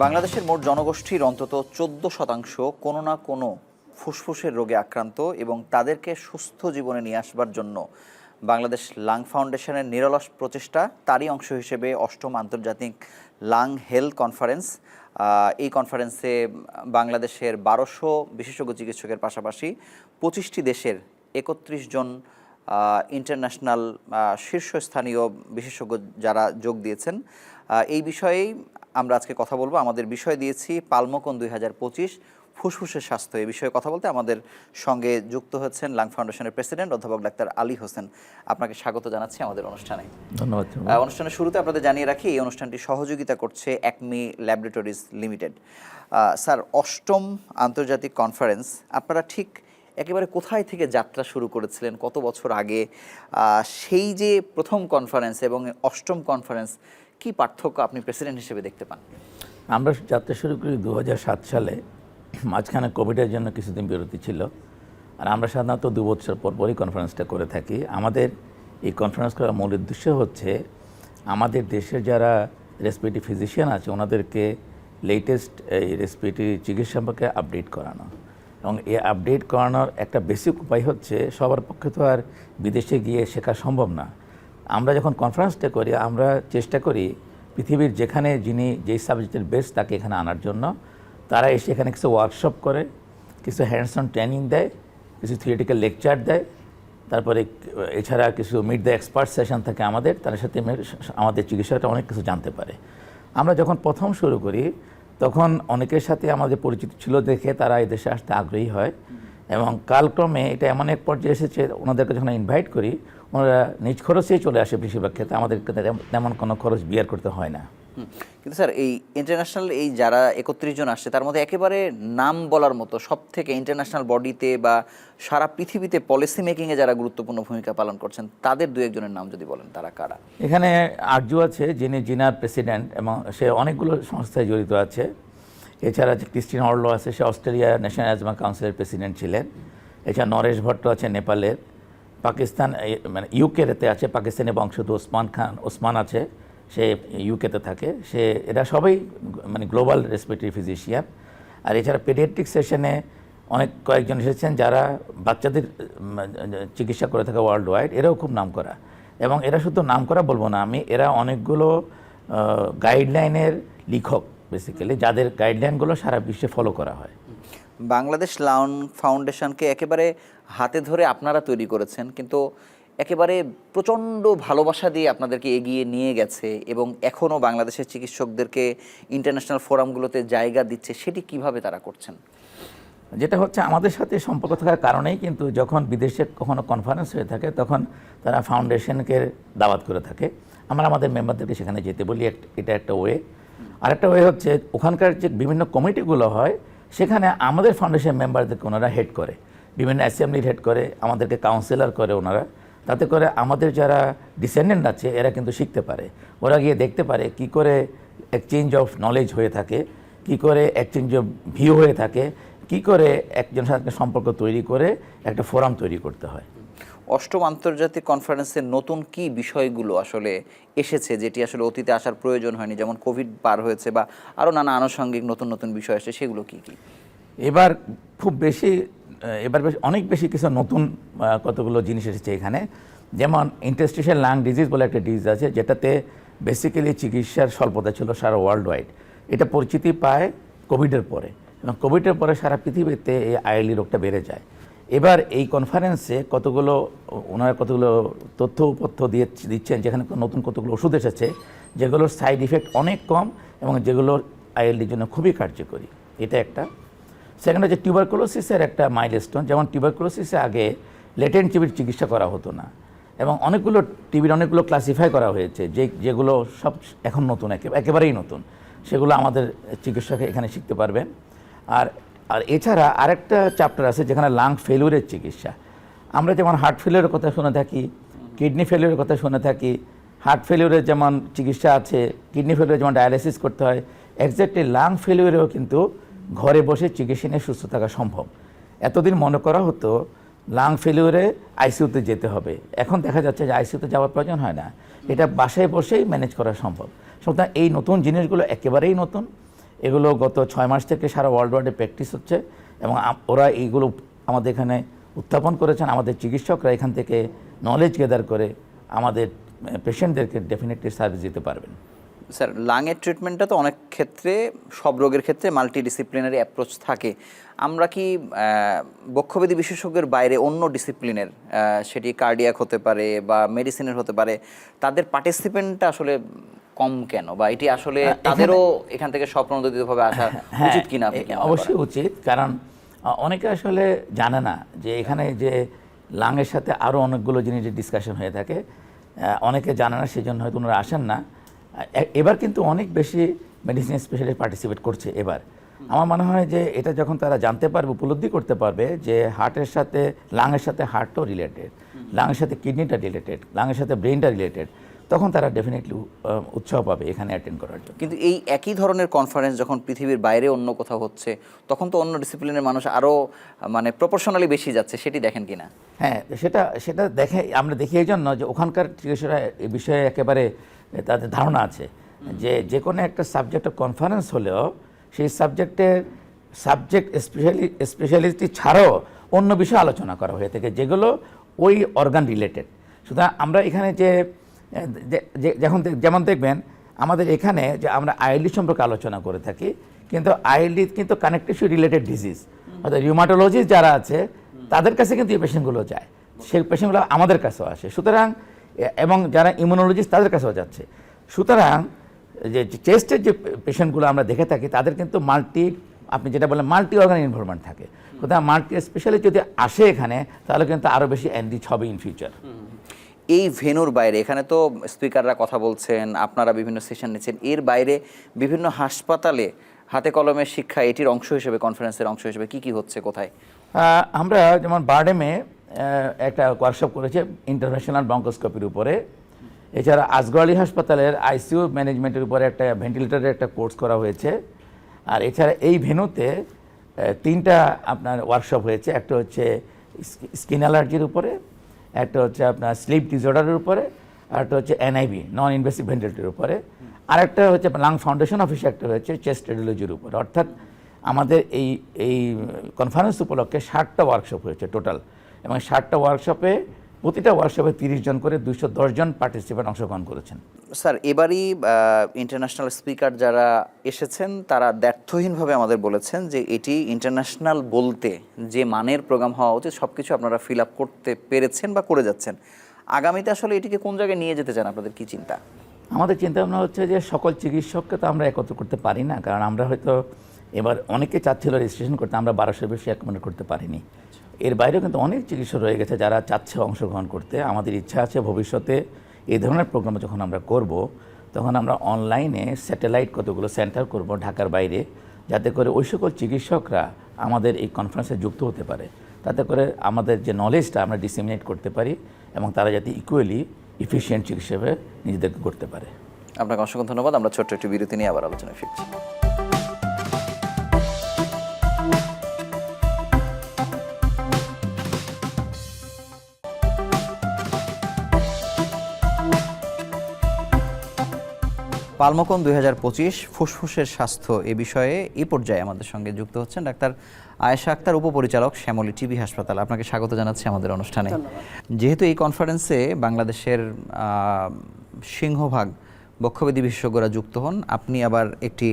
বাংলাদেশের মোট জনগোষ্ঠীর অন্তত 14% কোনো না কোনো ফুসফুসের রোগে আক্রান্ত এবং তাদেরকে সুস্থ জীবনে নিয়ে আসবার জন্য বাংলাদেশ লাং ফাউন্ডেশনের নিরলস প্রচেষ্টা, তারই অংশ হিসেবে 8ম আন্তর্জাতিক লাং হেলথ কনফারেন্স। এই কনফারেন্সে বাংলাদেশের 1200 বিশেষজ্ঞ চিকিৎসকের পাশাপাশি 25টি দেশের 31 জন ইন্টারন্যাশনাল শীর্ষস্থানীয় বিশেষজ্ঞ যারা যোগ দিয়েছেন। এই বিষয়েই আমরা আজকে কথা বলবো। আমাদের বিষয় দিয়েছি পালমোকন 2025 ফুসফুসের স্বাস্থ্য। এই বিষয়ে কথা বলতে আমাদের সঙ্গে যুক্ত হচ্ছেন লাং ফাউন্ডেশনের প্রেসিডেন্ট অধ্যাপক ডাক্তার আলী হোসেন। আপনাকে স্বাগত জানাচ্ছি আমাদের অনুষ্ঠানে। ধন্যবাদ। অনুষ্ঠানের শুরুতে আপনাদের জানিয়ে রাখি, এই অনুষ্ঠানটি সহযোগিতা করছে একমি ল্যাবরেটরিজ লিমিটেড। স্যার, 8ম আন্তর্জাতিক কনফারেন্স, আপনারা ঠিক একেবারে কোথায় থেকে যাত্রা শুরু করেছিলেন, কত বছর আগে? সেই যে প্রথম কনফারেন্স এবং 8ম কনফারেন্স, কি পার্থক্য আপনি প্রেসিডেন্ট হিসেবে দেখতে পান? আমরা যাত্রা শুরু করি 2007 সালে। মাঝখানে কোভিডের জন্য কিছুদিন বিরতি ছিল, আর আমরা সাধারণত 2 বছর পরই কনফারেন্সটা করে থাকি। আমাদের এই কনফারেন্স করার মূল উদ্দেশ্য হচ্ছে আমাদের দেশের যারা রেসপিরেটরি ফিজিশিয়ান আছে ওনাদেরকে লেটেস্ট এই রেসপিরেটরি চিকিৎসা সম্পর্কে আপডেট করানো, এবং এই আপডেট করানোর একটা বেসিক উপায় হচ্ছে সবার পক্ষে তো আর বিদেশে গিয়ে শেখা সম্ভব না। আমরা যখন কনফারেন্সটা করি আমরা চেষ্টা করি পৃথিবীর যেখানে যিনি যেই সাবজেক্টের বেস্ট তাকে এখানে আনার জন্য। তারা এসে এখানে কিছু ওয়ার্কশপ করে, কিছু হ্যান্ডস অন ট্রেনিং দেয়, কিছু থিওরিটিক্যাল লেকচার দেয়, তারপরে এছাড়া কিছু মিট দ্য এক্সপার্ট সেশন থাকে আমাদের, তার সাথে আমাদের চিকিৎসাটা অনেক কিছু জানতে পারে। আমরা যখন প্রথম শুরু করি তখন অনেকের সাথে আমাদের পরিচিত ছিল দেখে তারা এই দেশে আসতে আগ্রহী হয়, এবং কালক্রমে এটা এমন এক পর্যায়ে এসেছে ওনাদেরকে যখন ইনভাইট করি ওনারা নিজ খরচেই চলে আসে বেশিরভাগ ক্ষেত্রে, আমাদেরকে তেমন কোনো খরচ বিয়ার করতে হয় না। কিন্তু স্যার, এই ইন্টারন্যাশনাল এই যারা 31 জন আসছে তার মধ্যে একেবারে নাম বলার মতো সব থেকে ইন্টারন্যাশনাল বডিতে বা সারা পৃথিবীতে পলিসি মেকিংয়ে যারা গুরুত্বপূর্ণ ভূমিকা পালন করছেন তাদের 2-1 জনের নাম যদি বলেন, তারা কারা? এখানে আরজু আছে, যিনি জিনার প্রেসিডেন্ট এবং সে অনেকগুলো সংস্থায় জড়িত আছে। এছাড়া আছে ক্রিস্টিন অর্লো আছে, সে অস্ট্রেলিয়া ন্যাশনাল অ্যাজমা কাউন্সিলের প্রেসিডেন্ট ছিলেন। এছাড়া নরেশ ভট্ট আছে নেপালের। পাকিস্তান মানে ইউকেতে আছে, পাকিস্তানি বংশোদ্ভূত ওসমান আছে, সে ইউকেতে থাকে। এরা সবাই মানে গ্লোবাল রেসপিরেটরি ফিজিশিয়ান। আর এছাড়া পেডিয়াট্রিক সেশনে কয়েকজন এসেছেন যারা বাচ্চাদের চিকিৎসা করে থাকে ওয়ার্ল্ড ওয়াইড, এরাও খুব নাম করা। এবং এরা শুধু নাম করা বলবো না আমি, এরা অনেকগুলো গাইডলাইনের লিখক বেসিক্যালি, যাদের গাইডলাইনগুলো সারা বিশ্বে ফলো করা হয়। বাংলাদেশ লাং ফাউন্ডেশনকে একেবারে হাতে ধরে আপনারা তৈরি করেছেন, কিন্তু একেবারে প্রচণ্ড ভালোবাসা দিয়ে আপনাদেরকে এগিয়ে নিয়ে গেছে এবং এখনও বাংলাদেশের চিকিৎসকদেরকে ইন্টারন্যাশনাল ফোরামগুলোতে জায়গা দিচ্ছে। সেটি কিভাবে তারা করছেন? যেটা হচ্ছে আমাদের সাথে সম্পর্ক থাকার কারণেই কিন্তু যখন বিদেশে কখনো কনফারেন্স হয়ে থাকে তখন তারা ফাউন্ডেশনকে দাওয়াত করে থাকে, আমরা আমাদের মেম্বারদেরকে সেখানে যেতে বলি। এটা একটা ওয়ে। আরেকটা ওয়ে হচ্ছে ওখানকার যে বিভিন্ন কমিটিগুলো হয় সেখানে আমাদের ফাউন্ডেশন মেম্বারদেরকে ওনারা হেড করে, বিভিন্ন অ্যাসেম্বলির হেড করে, আমাদেরকে কাউন্সিলর করে ওনারা। তাতে করে আমাদের যারা ডিসেন্ডেন্ট আছে এরা কিন্তু শিখতে পারে, ওরা গিয়ে দেখতে পারে কি করে এক্সচেঞ্জ অফ নলেজ হয়ে থাকে, কি করে এক্সচেঞ্জ অফ ভিউ হয়ে থাকে, কি করে একজন সাথে সম্পর্ক তৈরি করে একটা ফোরাম তৈরি করতে হয়। 8ম আন্তর্জাতিক কনফারেন্সের নতুন কি বিষয়গুলো আসলে এসেছে যেটি আসলে অতীতে আসার প্রয়োজন হয়নি, যেমন কোভিড পার হয়েছে বা আরও নানা আনুষঙ্গিক নতুন নতুন বিষয় আসছে, সেগুলো কি কি? এবার অনেক বেশি কিছু নতুন কতগুলো জিনিস এসেছে এখানে। যেমন ইন্টারস্টিশিয়াল লাং ডিজিজ বলে একটা ডিজিজ আছে, যেটাতে বেসিক্যালি চিকিৎসার স্বল্পতা ছিল সারা ওয়ার্ল্ড ওয়াইড। এটা পরিচিতি পায় কোভিডের পরে, এবং কোভিডের পরে সারা পৃথিবীতে এই আইএলডি রোগটা বেড়ে যায়। এবার এই কনফারেন্সে ওনারা কতগুলো তথ্য দিচ্ছেন, যেখানে নতুন কতগুলো ওষুধ এসেছে যেগুলোর সাইড ইফেক্ট অনেক কম এবং যেগুলোর আইএলডির জন্য খুবই কার্যকরী। এটা একটা। সেকেন্ড হচ্ছে টিউবারকুলোসিসের একটা মাইলস্টোন। যেমন টিউবারকুলোসিসে আগে লেটেন্ট টিবির চিকিৎসা করা হতো না, এবং টিবির অনেকগুলো ক্লাসিফাই করা হয়েছে যেগুলো সব এখন নতুন, একেবারেই নতুন। সেগুলো আমাদের চিকিৎসক এখানে শিখতে পারবেন। আর এছাড়া আরেকটা চ্যাপ্টার আছে যেখানে লাং ফেলিউরের চিকিৎসা। আমরা যেমন হার্ট ফেলিউরের কথা শুনে থাকি, কিডনি ফেলিউরের কথা শুনে থাকি। হার্ট ফেলিউরের যেমন চিকিৎসা আছে, কিডনি ফেলিউরে যেমন ডায়ালিসিস করতে হয়, এক্স্যাক্টলি লাং ফেলিউরেও কিন্তু ঘরে বসে চিকিৎসা নিয়ে সুস্থ থাকা সম্ভব। এতদিন মনে করা হতো লাং ফেলিউরে আইসিইউতে যেতে হবে, এখন দেখা যাচ্ছে যে আইসিইউতে যাওয়ার প্রয়োজন হয় না, এটা বাসায় বসেই ম্যানেজ করা সম্ভব। সুতরাং এই নতুন জিনিসগুলো একেবারেই নতুন, এগুলো গত 6 মাস থেকে সারা ওয়ার্ল্ড ওয়াইডে প্র্যাকটিস হচ্ছে এবং ওরা এইগুলো আমাদের এখানে উত্থাপন করেছেন। আমাদের চিকিৎসকরা এখান থেকে নলেজ গেদার করে আমাদের পেশেন্টদেরকে ডেফিনেটলি সার্ভিস দিতে পারবেন। স্যার, লাংয়ের ট্রিটমেন্টটা তো অনেক ক্ষেত্রে, সব রোগের ক্ষেত্রে মাল্টিডিসিপ্লিনারি অ্যাপ্রোচ থাকে। আমরা কি বক্ষব্যাধি বিশেষজ্ঞের বাইরে অন্য ডিসিপ্লিনের, সেটি কার্ডিয়াক হতে পারে বা মেডিসিনের হতে পারে, তাদের পার্টিসিপেন্টটা আসলে কম কেন, বা এটি আসলে তাদেরও এখান থেকে স্বপ্রণোদিতভাবে আসা উচিত কিনা? অবশ্যই উচিত, কারণ অনেকে আসলে জানে না যে এখানে যে লাংয়ের সাথে আরও অনেকগুলো জিনিসের ডিসকাশন হয়ে থাকে। অনেকে জানে না, সেই জন্য হয়তো ওনারা আসেন না। এবার কিন্তু অনেক বেশি মেডিসিন স্পেশালিস্ট পার্টিসিপেট করছে এবার। আমার মনে হয় যে এটা যখন তারা জানতে পারবে, উপলব্ধি করতে পারবে যে হার্টের সাথে লাংয়ের সাথে হার্টও রিলেটেড, লাংয়ের সাথে কিডনিটা রিলেটেড, লাংয়ের সাথে ব্রেনটা রিলেটেড, তখন তারা ডেফিনেটলি উৎসাহ পাবে এখানে অ্যাটেন্ড করার জন্য। কিন্তু এই একই ধরনের কনফারেন্স যখন পৃথিবীর বাইরে অন্য কোথাও হচ্ছে, তখন তো অন্য ডিসিপ্লিনের মানুষ আরও মানে প্রপোর্শনালি বেশি যাচ্ছে, সেটি দেখেন কিনা? হ্যাঁ, সেটা দেখে আমরা দেখি এই জন্য যে ওখানকার চিকিৎসকরা এই বিষয়ে একেবারে তাদের ধারণা আছে যে কোনো একটা সাবজেক্ট কনফারেন্স হলেও সেই সাবজেক্ট স্পেশালিস্ট ছাড়াও অন্য বিষয়ে আলোচনা করা হয়ে থাকে, যেগুলো ওই অর্গান রিলেটেড। সুতরাং আমরা এখানে যেমন দেখবেন আমাদের এখানে যে আমরা আইএলডি সম্পর্কে আলোচনা করে থাকি, কিন্তু আইএলডি কিন্তু কানেক্টিভ রিলেটেড ডিজিজ, অর্থাৎ রিউমাটোলজিস্ট যারা আছে তাদের কাছে কিন্তু এই পেশেন্টগুলো যায়, সেই পেশেন্টগুলো আমাদের কাছেও আসে। সুতরাং এবং যারা ইমিউনোলজিস্ট তাদের কাছেও যাচ্ছে। সুতরাং যে চেস্টের যে পেশেন্টগুলো আমরা দেখে থাকি তাদের কিন্তু আপনি যেটা বলেন মাল্টি অর্গান ইনভলভমেন্ট থাকে। সুতরাং মাল্টি স্পেশালিস্ট যদি আসে এখানে, তাহলে কিন্তু আরও বেশি এনরিচ হবে ইন ফিউচার। এই ভেন্যুর বাইরে, এখানে তো স্পিকাররা কথা বলছেন, আপনারা বিভিন্ন সেশন নিচ্ছেন, এর বাইরে বিভিন্ন হাসপাতালে হাতে কলমের শিক্ষা এটির অংশ হিসেবে, কনফারেন্সের অংশ হিসেবে কি কি হচ্ছে, কোথায়? আমরা যেমন বারডেমে একটা ওয়ার্কশপ করেছে ইন্টারন্যাশনাল ব্রঙ্কোস্কোপির উপরে। এছাড়া আজগর হাসপাতালের আইসিইউ ম্যানেজমেন্টের উপরে একটা ভেন্টিলেটরের একটা কোর্স করা হয়েছে। আর এছাড়া এই ভেন্যুতে 3টা আপনার ওয়ার্কশপ হয়েছে। একটা হচ্ছে স্কিন অ্যালার্জির উপরে, একটা হচ্ছে আপনার স্লিপ ডিসঅর্ডারের উপরে, আর একটা হচ্ছে এনআইভি নন ইনভেসিভ ভেন্টিলেটরের উপরে, আর একটা হচ্ছে লাং ফাউন্ডেশন অফিসে একটা হয়েছে চেস্ট রেডিওলজির উপরে। অর্থাৎ আমাদের এই কনফারেন্স উপলক্ষে 60টা ওয়ার্কশপ হয়েছে টোটাল, এবং 60টা ওয়ার্কশপে প্রতিটা ওয়ার্কশপে 30 জন করে 210 জন পার্টিসিপেন্ট অংশগ্রহণ করেছেন। স্যার, এবারই ইন্টারন্যাশনাল স্পিকার যারা এসেছেন তারা দ্ব্যর্থহীনভাবে আমাদের বলেছেন যে এটি ইন্টারন্যাশনাল বলতে যে মানের প্রোগ্রাম হওয়া উচিত সব কিছু আপনারা ফিল আপ করতে পেরেছেন বা করে যাচ্ছেন। আগামীতে আসলে এটিকে কোন জায়গায় নিয়ে যেতে চান, আপনাদের কি চিন্তা? আমাদের চিন্তা ভাবনা হচ্ছে যে সকল চিকিৎসককে তো আমরা একত্র করতে পারি না, কারণ আমরা হয়তো এবার অনেকে চাচ্ছিল রেজিস্ট্রেশন করতে, আমরা 1200 বেশি অ্যাকোমোডেট করতে পারিনি। এর বাইরেও কিন্তু অনেক চিকিৎসক রয়ে গেছে যারা চাচ্ছে অংশগ্রহণ করতে। আমাদের ইচ্ছা আছে ভবিষ্যতে এই ধরনের প্রোগ্রাম যখন আমরা করব, তখন আমরা অনলাইনে স্যাটেলাইট কতগুলো সেন্টার করব ঢাকার বাইরে, যাতে করে ওই সকল চিকিৎসকরা আমাদের এই কনফারেন্সে যুক্ত হতে পারে, তাতে করে আমাদের যে নলেজটা আমরা ডিসেমিনেট করতে পারি এবং তারা যাতে ইকুয়ালি এফিশিয়েন্ট চিকিৎসা হিসেবে নিজেদেরকে করতে পারে। আপনাকে অসংখ্য ধন্যবাদ। আমরা ছোট্ট একটি বিরতি নিয়ে আবার আলোচনায় ফিরছি। পালমোকন 2025 ফুসফুসের স্বাস্থ্য এ বিষয়ে এই পর্যায়ে আমাদের সঙ্গে যুক্ত হচ্ছেন ডাক্তার আয়েশা আক্তার, উপপরিচালক, শ্যামলী টিবি হাসপাতাল। আপনাকে স্বাগত জানাচ্ছি আমাদের অনুষ্ঠানে। যেহেতু এই কনফারেন্সে বাংলাদেশের সিংহভাগ বক্ষব্যাধি বিশেষজ্ঞরা যুক্ত হন, আপনি আবার একটি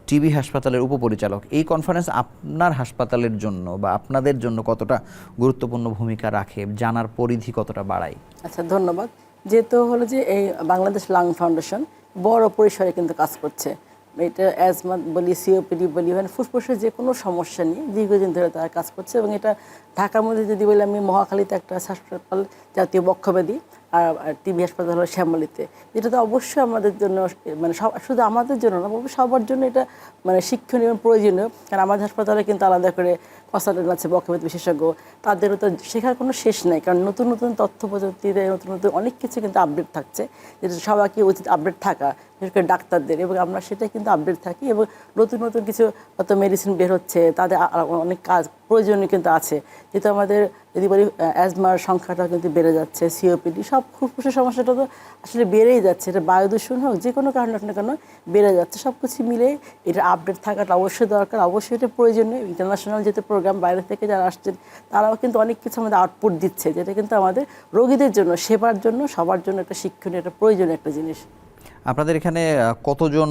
টিবি হাসপাতালের উপপরিচালক, এই কনফারেন্স আপনার হাসপাতালের জন্য বা আপনাদের জন্য কতটা গুরুত্বপূর্ণ ভূমিকা রাখে, জানার পরিধি কতটা বাড়ায়? আচ্ছা, ধন্যবাদ। যেহেতু হলো যে এই বাংলাদেশ লাং ফাউন্ডেশন বড় পরিসরে কিন্তু কাজ করছে, এটা অ্যাজমা বলি, সিওপিডি বলি, মানে ফুসফুসের যে কোনো সমস্যা নিয়ে দীর্ঘদিন ধরে তারা কাজ করছে। এবং এটা ঢাকার মধ্যে যদি বলি, আমি মহাখালীতে একটা হাসপাতাল জাতীয় বক্ষব্যাধি, আর টিবি হাসপাতাল হলো শ্যামলীতে, যেটা তো অবশ্যই আমাদের জন্য, মানে শুধু আমাদের জন্য না, সবার জন্য এটা মানে শিক্ষণীয় এবং প্রয়োজনীয়। কারণ আমাদের হাসপাতালে কিন্তু আলাদা করে কনসালটেন্ট আছে, বক্ষব্যাধি বিশেষজ্ঞ, তাদেরও তো শেখার কোনো শেষ নেই, কারণ নতুন নতুন তথ্য প্রযুক্তিতে নতুন নতুন অনেক কিছু কিন্তু আপডেট থাকছে, যেটা সবাইকে উচিত আপডেট থাকা, বিশেষ করে ডাক্তারদের, এবং আমরা সেটাই কিন্তু আপডেট থাকি। এবং নতুন নতুন কিছু হয়তো মেডিসিন বের হচ্ছে, তাদের অনেক কাজ প্রয়োজনীয় কিন্তু আছে, যেহেতু আমাদের যদি বলি অ্যাজমার সংখ্যাটা কিন্তু বেড়ে যাচ্ছে, সিওপিডি, সব ফুসফুসের সমস্যাটা তো আসলে বেড়েই যাচ্ছে, এটা বায়ু দূষণ হোক যে কোনো কারণে হোক না কেন বেড়ে যাচ্ছে। সব কিছু মিলে এটা আপডেট থাকাটা অবশ্যই দরকার, অবশ্যই এটা প্রয়োজনীয়। ইন্টারন্যাশনাল যেতে প্রোগ্রাম বাইরে থেকে যারা আসছেন তারাও কিন্তু অনেক কিছু আমাদের আউটপুট দিচ্ছে, যেটা কিন্তু আমাদের রোগীদের জন্য, সেবার জন্য, সবার জন্য একটা শিক্ষণীয়, একটা প্রয়োজনীয় একটা জিনিস। আপনাদের এখানে কতজন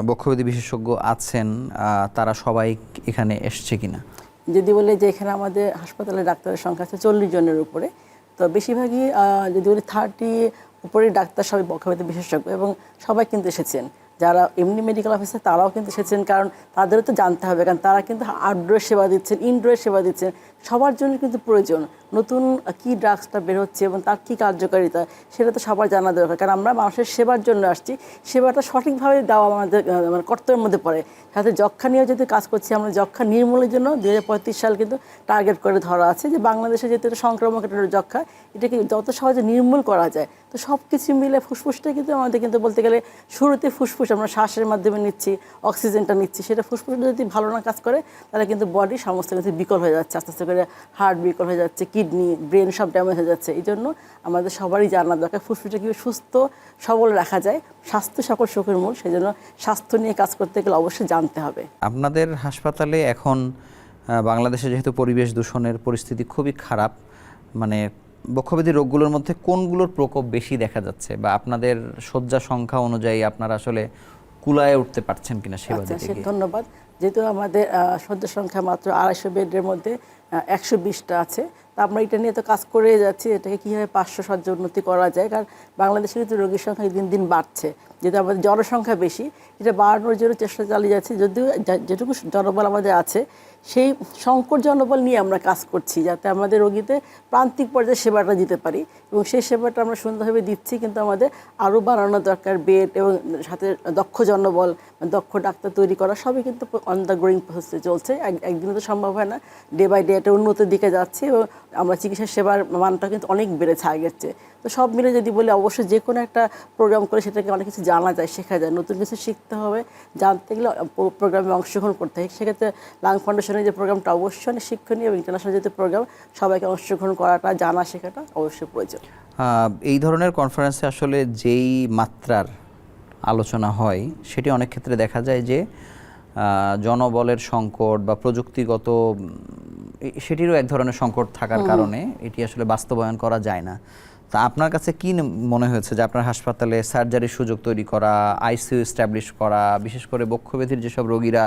বক্ষব্যাধি বিশেষজ্ঞ আছেন, তারা সবাই এখানে এসছে কিনা? যদি বলে যে এখানে আমাদের হাসপাতালে ডাক্তারের সংখ্যা আছে 40 জনের উপরে, তো বেশিরভাগই যদি বলি 30 উপরে ডাক্তার সবাই বক্ষব্যাধি বিশেষজ্ঞ, এবং সবাই কিন্তু এসেছেন। যারা এমনি মেডিকেল অফিসার তারাও কিন্তু এসেছেন, কারণ তাদেরও তো জানতে হবে, কারণ তারা কিন্তু আউটডোর সেবা দিচ্ছেন, ইনডোর সেবা দিচ্ছেন, সবার জন্য কিন্তু প্রয়োজন। নতুন কি ড্রাগসটা বের হচ্ছে এবং তার কী কার্যকারিতা সেটা তো সবার জানা দরকার, কারণ আমরা মানুষের সেবার জন্য আসছি, সেবাটা সঠিকভাবে দেওয়া আমাদের মানে কর্তব্যের মধ্যে পড়ে। সাথে যক্ষ্মা নিয়েও যদি কাজ করছি, আমরা যক্ষ্মা নির্মূলের জন্য 2035 সাল কিন্তু টার্গেট করে ধরা আছে, যে বাংলাদেশে যেহেতু এটা সংক্রামক একটা যক্ষ্মা, এটাকে যত সহজে নির্মূল করা যায়। তো সব কিছু মিলে ফুসফুসটা কিন্তু আমাদের কিন্তু বলতে গেলে শুরুতে ফুসফুস আমরা শ্বাসের মাধ্যমে নিচ্ছি, অক্সিজেনটা নিচ্ছি, সেটা ফুসফুসটা যদি ভালো না কাজ করে তাহলে কিন্তু বডি সমস্ত কিছু বিকল হয়ে যাচ্ছে, আস্তে আস্তে করে হার্ট বিকল হয়ে যাচ্ছে, কিডনি, ব্রেন সব ড্যামেজ হয়ে যাচ্ছে। এই জন্য আমাদের সবারই জানা দরকার ফুসফুসটা কীভাবে সুস্থ সবল রাখা যায়। স্বাস্থ্য সকল সুখের মূল, সেই জন্য স্বাস্থ্য নিয়ে কাজ করতে গেলে অবশ্যই জানতে হবে। আপনাদের হাসপাতালে এখন বাংলাদেশে যেহেতু পরিবেশ দূষণের পরিস্থিতি খুবই খারাপ, মানে বক্ষব্যাধি রোগগুলোর মধ্যে কোনগুলোর প্রকোপ বেশি দেখা যাচ্ছে, বা আপনাদের শয্যা সংখ্যা অনুযায়ী আপনারা আসলে কুলায় উঠতে পারছেন কিনা সেবা দিতে গিয়ে? ধন্যবাদ। যেহেতু আমাদের শয্যা সংখ্যা মাত্র 250 বেডের মধ্যে 120টা আছে, তা আমরা এটা নিয়ে তো কাজ করে যাচ্ছি, এটাকে কীভাবে 500 শয্যা উন্নতি করা যায়, কারণ বাংলাদেশে কিন্তু রোগীর সংখ্যা দিন দিন বাড়ছে, যেহেতু আমাদের জনসংখ্যা বেশি, এটা বাড়ানোর জন্য চেষ্টা চালিয়ে যাচ্ছি। যদিও যেটুকু জনবল আমাদের আছে সেই সংকট জনবল নিয়ে আমরা কাজ করছি, যাতে আমাদের রোগীতে প্রান্তিক পর্যায়ে সেবাটা দিতে পারি, এবং সেই সেবাটা আমরা সুন্দরভাবে দিচ্ছি। কিন্তু আমাদের আরও বাড়ানো দরকার বেড, এবং সাথে দক্ষ জনবল, দক্ষ ডাক্তার তৈরি করা, সবই কিন্তু অন দ্য গ্রোয়িং প্রসেসে চলছে। একদিনে তো সম্ভব হয় না, ডে বাই ডে একটা উন্নতির দিকে যাচ্ছে, এবং আমরা চিকিৎসা সেবার মানটা কিন্তু অনেক বেড়েছে আগের চেয়ে। তো সব মিলে যদি বলি, অবশ্যই যে কোনো একটা প্রোগ্রাম করে সেটাকে অনেক কিছু জানা যায়, শেখা যায়, নতুন কিছু শিখতে হবে, জানতে গেলে প্রোগ্রামে অংশগ্রহণ করতে হয়। সেক্ষেত্রে লাং ফাউন্ডেশনের যে প্রোগ্রামটা অবশ্যই অনেক শিক্ষণীয়, এবং ইন্টারন্যাশনাল যে প্রোগ্রাম, সবাইকে অংশগ্রহণ করাটা, জানা শেখাটা অবশ্যই প্রয়োজন। এই ধরনের কনফারেন্সে আসলে যেই মাত্রার আলোচনা হয় সেটি অনেক ক্ষেত্রে দেখা যায় যে জনবলের সংকট বা প্রযুক্তিগত সেটিরও এক ধরনের সংকট থাকার কারণে এটি আসলে বাস্তবায়ন করা যায় না। তা আপনার কাছে কি মনে হয়েছে যে আপনার হাসপাতালে সার্জারির সুযোগ তৈরি করা, আইসিইউ এস্টাবলিশ করা, বিশেষ করে বক্ষব্যাধির যেসব রোগীরা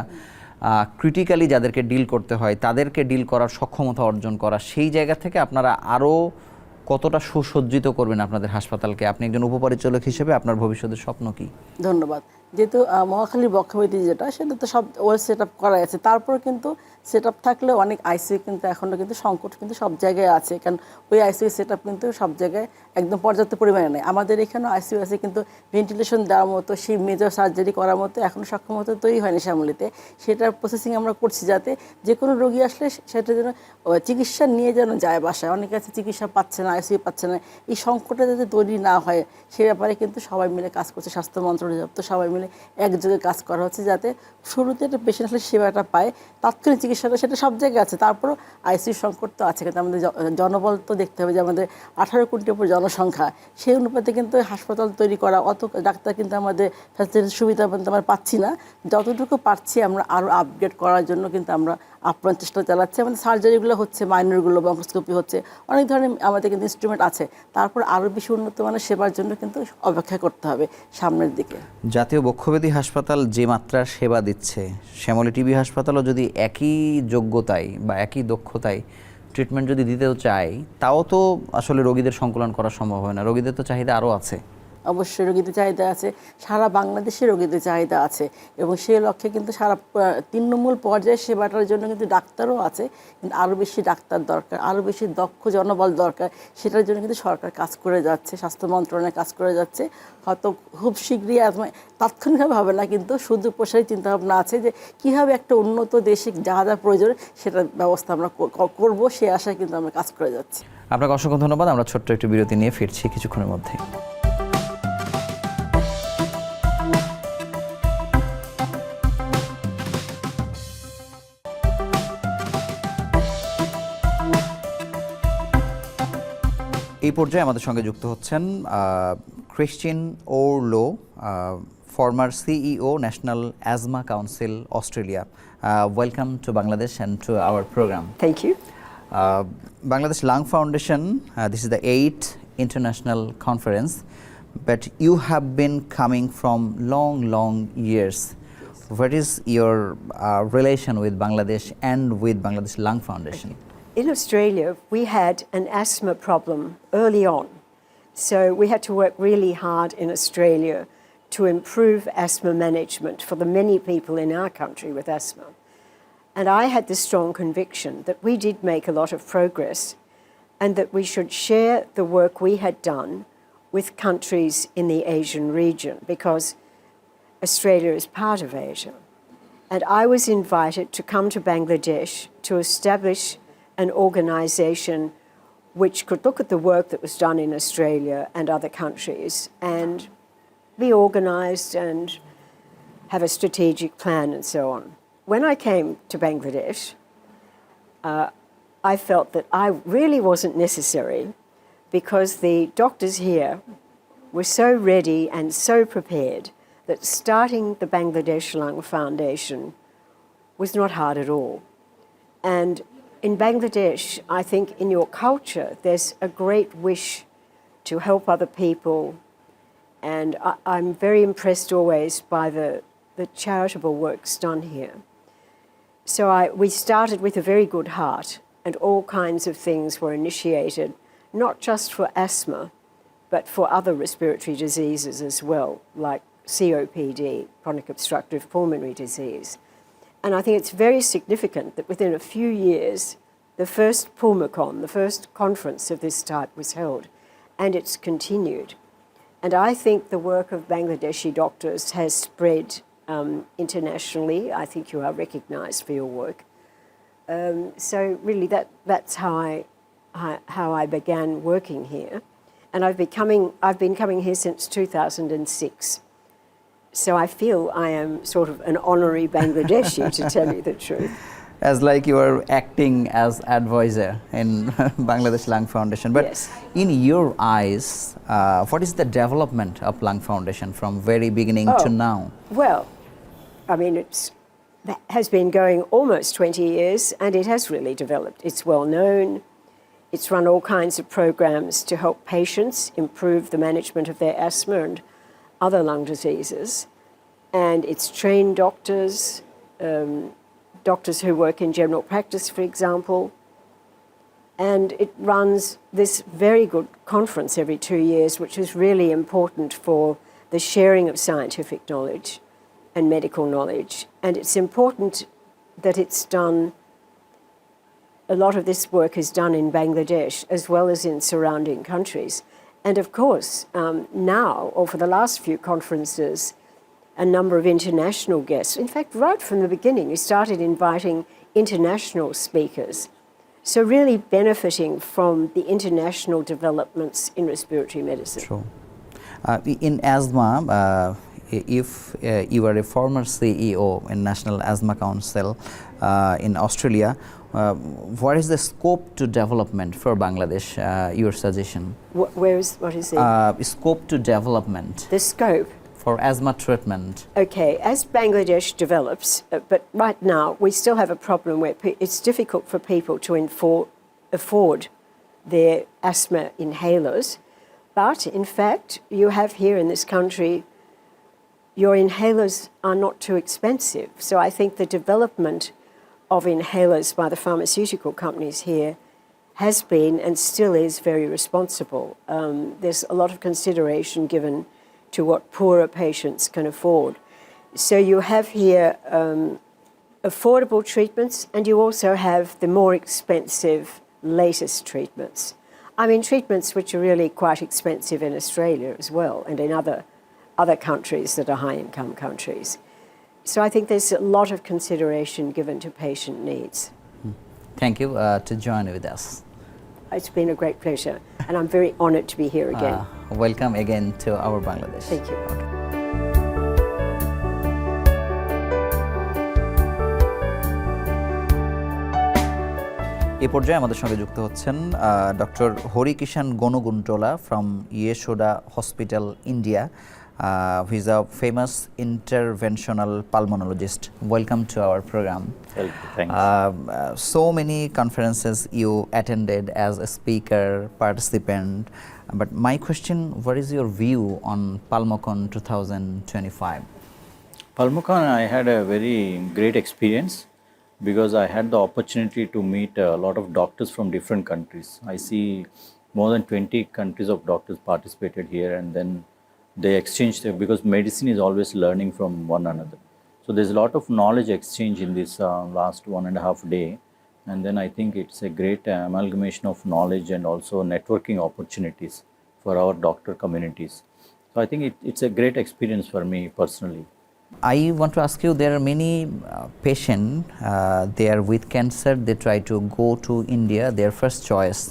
ক্রিটিক্যালি যাদেরকে ডিল করতে হয় তাদেরকে ডিল করার সক্ষমতা অর্জন করা, সেই জায়গা থেকে আপনারা আরও কতটা সুসজ্জিত করবেন আপনাদের হাসপাতালকে? আপনি একজন উপপরিচালক হিসেবে আপনার ভবিষ্যতের স্বপ্ন কি? ধন্যবাদ। যেহেতু মহাখালীর বক্ষব্যাধি যেটা, সেটা তো সব ওয়েল সেট আপ করা আছে, তারপর কিন্তু সেট আপ থাকলেও অনেক আইসিইউ কিন্তু এখনও কিন্তু সংকট কিন্তু সব জায়গায় আছে, কারণ ওই আইসিইউ সেট আপ কিন্তু সব জায়গায় একদম পর্যাপ্ত পরিমাণে নেই। আমাদের এখানেও আইসিইউ আছে, কিন্তু ভেন্টিলেশন দেওয়ার মতো, সেই মেজর সার্জারি করার মতো এখনও সক্ষমতা তৈরি হয়নি শ্যামলীতে। সেটার প্রসেসিং আমরা করছি, যাতে যে কোনো রোগী আসলে সেটা যেন চিকিৎসা নিয়ে যেন যায় বাসায়। অনেকে আছে চিকিৎসা পাচ্ছে না, আইসিইউ পাচ্ছে না, এই সংকটটা যাতে তৈরি না হয় সে ব্যাপারে কিন্তু সবাই মিলে কাজ করছে। স্বাস্থ্য মন্ত্রণালয় তো সবাই মিলে একযোগে কাজ করা হচ্ছে, যাতে শুরুতে একটা পেশেন্ট আসলে সেবাটা পায়, তাৎক্ষণিক চিকিৎসাটা সেটা সব জায়গায় আছে। তারপরও আইসিইউ সংকট তো আছে, কিন্তু আমাদের জনবল তো দেখতে হবে, যে আমাদের 18 কোটির উপর জনসংখ্যা, সেই অনুপাতে কিন্তু হাসপাতাল তৈরি করা, অত ডাক্তার কিন্তু আমাদের ফ্যাসিলিটির সুবিধা কিন্তু আমরা পাচ্ছি না। যতটুকু পাচ্ছি আমরা আরও আপগ্রেড করার জন্য কিন্তু আমরা আপ্রাণ চেষ্টা চালাচ্ছি। আমাদের সার্জারিগুলো হচ্ছে, মাইনরগুলো, বঙ্কোস্কোপি হচ্ছে, অনেক ধরনের আমাদের কিন্তু ইনস্ট্রুমেন্ট আছে। তারপর আরও বেশি উন্নত মানের সেবার জন্য কিন্তু অপেক্ষা করতে হবে সামনের দিকে। জাতীয় বক্ষব্যাধি হাসপাতাল যে মাত্রার সেবা দিচ্ছে, শ্যামলী টিবি হাসপাতালও যদি একই যোগ্যতায় বা একই দক্ষতায় ট্রিটমেন্ট যদি দিতেও চায়, তাও তো আসলে রোগীদের সংকুলন করা সম্ভব হয় না। রোগীদের তো চাহিদা আরও আছে। অবশ্যই রোগীদের চাহিদা আছে, সারা বাংলাদেশে রোগীদের চাহিদা আছে এবং সেই লক্ষ্যে কিন্তু সারা তৃণমূল পর্যায়ে সেবাটার জন্য কিন্তু ডাক্তারও আছে, কিন্তু আরও বেশি ডাক্তার দরকার, আরও বেশি দক্ষ জনবল দরকার। সেটার জন্য কিন্তু সরকার কাজ করে যাচ্ছে, স্বাস্থ্য মন্ত্রণালয় কাজ করে যাচ্ছে। হয়তো খুব শীঘ্রই তাৎক্ষণিকভাবে হবে না, কিন্তু সুদূর প্রসারী চিন্তাভাবনা আছে যে কীভাবে একটা উন্নত দেশে যা যা প্রয়োজন সেটার ব্যবস্থা আমরা করব, সে আশায় কিন্তু আমরা কাজ করে যাচ্ছি। আপনাকে অসংখ্য ধন্যবাদ। আমরা ছোট্ট একটু বিরতি নিয়ে ফিরছি কিছুক্ষণের মধ্যে। এই পর্যায়ে আমাদের সঙ্গে যুক্ত হচ্ছেন Christian ওরলো, former CEO, National Asthma Council, Australia. Welcome to Bangladesh and to our program. Thank you. Bangladesh Lung Foundation, this is the 8th international conference, but you have been coming from long years. What is your relation with Bangladesh and with Bangladesh Lung Foundation? In Australia, we had an asthma problem early on. So we had to work really hard in Australia to improve asthma management for the many people in our country with asthma. And I had the strong conviction that we did make a lot of progress and that we should share the work we had done with countries in the Asian region, because Australia is part of Asia. And I was invited to come to Bangladesh to establish an organisation which could look at the work that was done in Australia and other countries and be organised and have a strategic plan and so on. When I came to Bangladesh, I felt that I really wasn't necessary, because the doctors here were so ready and so prepared that starting the Bangladesh Lung Foundation was not hard at all. And in Bangladesh, I think in your culture, there's a great wish to help other people. And I'm very impressed always by the charitable works done here. So we started with a very good heart, and all kinds of things were initiated, not just for asthma, but for other respiratory diseases as well, like COPD, chronic obstructive pulmonary disease. And I think it's very significant that within a few years, the first PULMOCON, the first conference of this type, was held, and it's continued. And I think the work of Bangladeshi doctors has spread internationally. I think you are recognised for your work. So really that's how I began working here. And I've been coming here since 2006. So I feel I am sort of an honorary Bangladeshi, to tell you the truth. As like you are acting as advisor in Bangladesh Lung Foundation. But Yes. in your eyes, what is the development of Lung Foundation from very beginning to now? Well, I mean, that has been going almost 20 years, and it has really developed. It's well known. It's run all kinds of programs to help patients improve the management of their asthma and other lung diseases. And it's trained doctors, doctors who work in general practice, for example. And it runs this very good conference every 2 years, which is really important for the sharing of scientific knowledge and medical knowledge. And it's important that it's done, a lot of this work is done in Bangladesh as well as in surrounding countries. And of course, now, or for the last few conferences, a number of international guests. In fact, right from the beginning, we started inviting international speakers. So really benefiting from the international developments in respiratory medicine. True. In asthma, if you are a former CEO in National Asthma Council in Australia, what is the scope to development for Bangladesh, your suggestion? What is the Scope to development the scope? for asthma treatment. Okay, as Bangladesh develops, but right now we still have a problem where it's difficult for people to afford their asthma inhalers. But in fact, you have here in this country, your inhalers are not too expensive. So I think the development of inhalers by the pharmaceutical companies here has been and still is very responsible. There's a lot of consideration given to what poorer patients can afford. So you have here affordable treatments, and you also have the more expensive latest treatments. I mean, treatments which are really quite expensive in Australia as well, and in other countries that are high-income countries. So I think there's a lot of consideration given to patient needs. Thank you to join with us. It's been a great pleasure, and I'm very honoured to be here again. Welcome again to our Bangladesh. Thank you. এই পর্যায়ে আমাদের সঙ্গে যুক্ত হচ্ছেন doctor Harikishan Ganguntla from Yashoda hospital India, who is a famous interventional pulmonologist. Welcome to our program. Thanks. So many conferences you attended as a speaker, participant. But my question, what is your view on PULMOCON 2025? PULMOCON, I had a very great experience because I had the opportunity to meet a lot of doctors from different countries. I see more than 20 countries of doctors participated here, and then they exchanged because medicine is always learning from one another. So there's a lot of knowledge exchange in this last 1.5 day, and then I think it's a great amalgamation of knowledge and also networking opportunities for our doctor communities. So I think it's a great experience for me personally. I want to ask you, there are many patients, they are with cancer, they try to go to India, their first choice.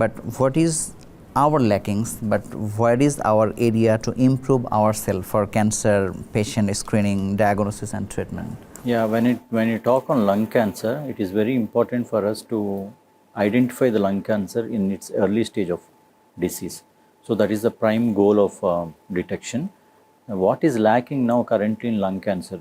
But what is our lackings, but what is our area to improve ourselves for cancer patient screening, diagnosis and treatment? Yeah, when you talk on lung cancer, it is very important for us to identify the lung cancer in its early stage of disease. So that is the prime goal of detection. What is lacking now currently in lung cancer,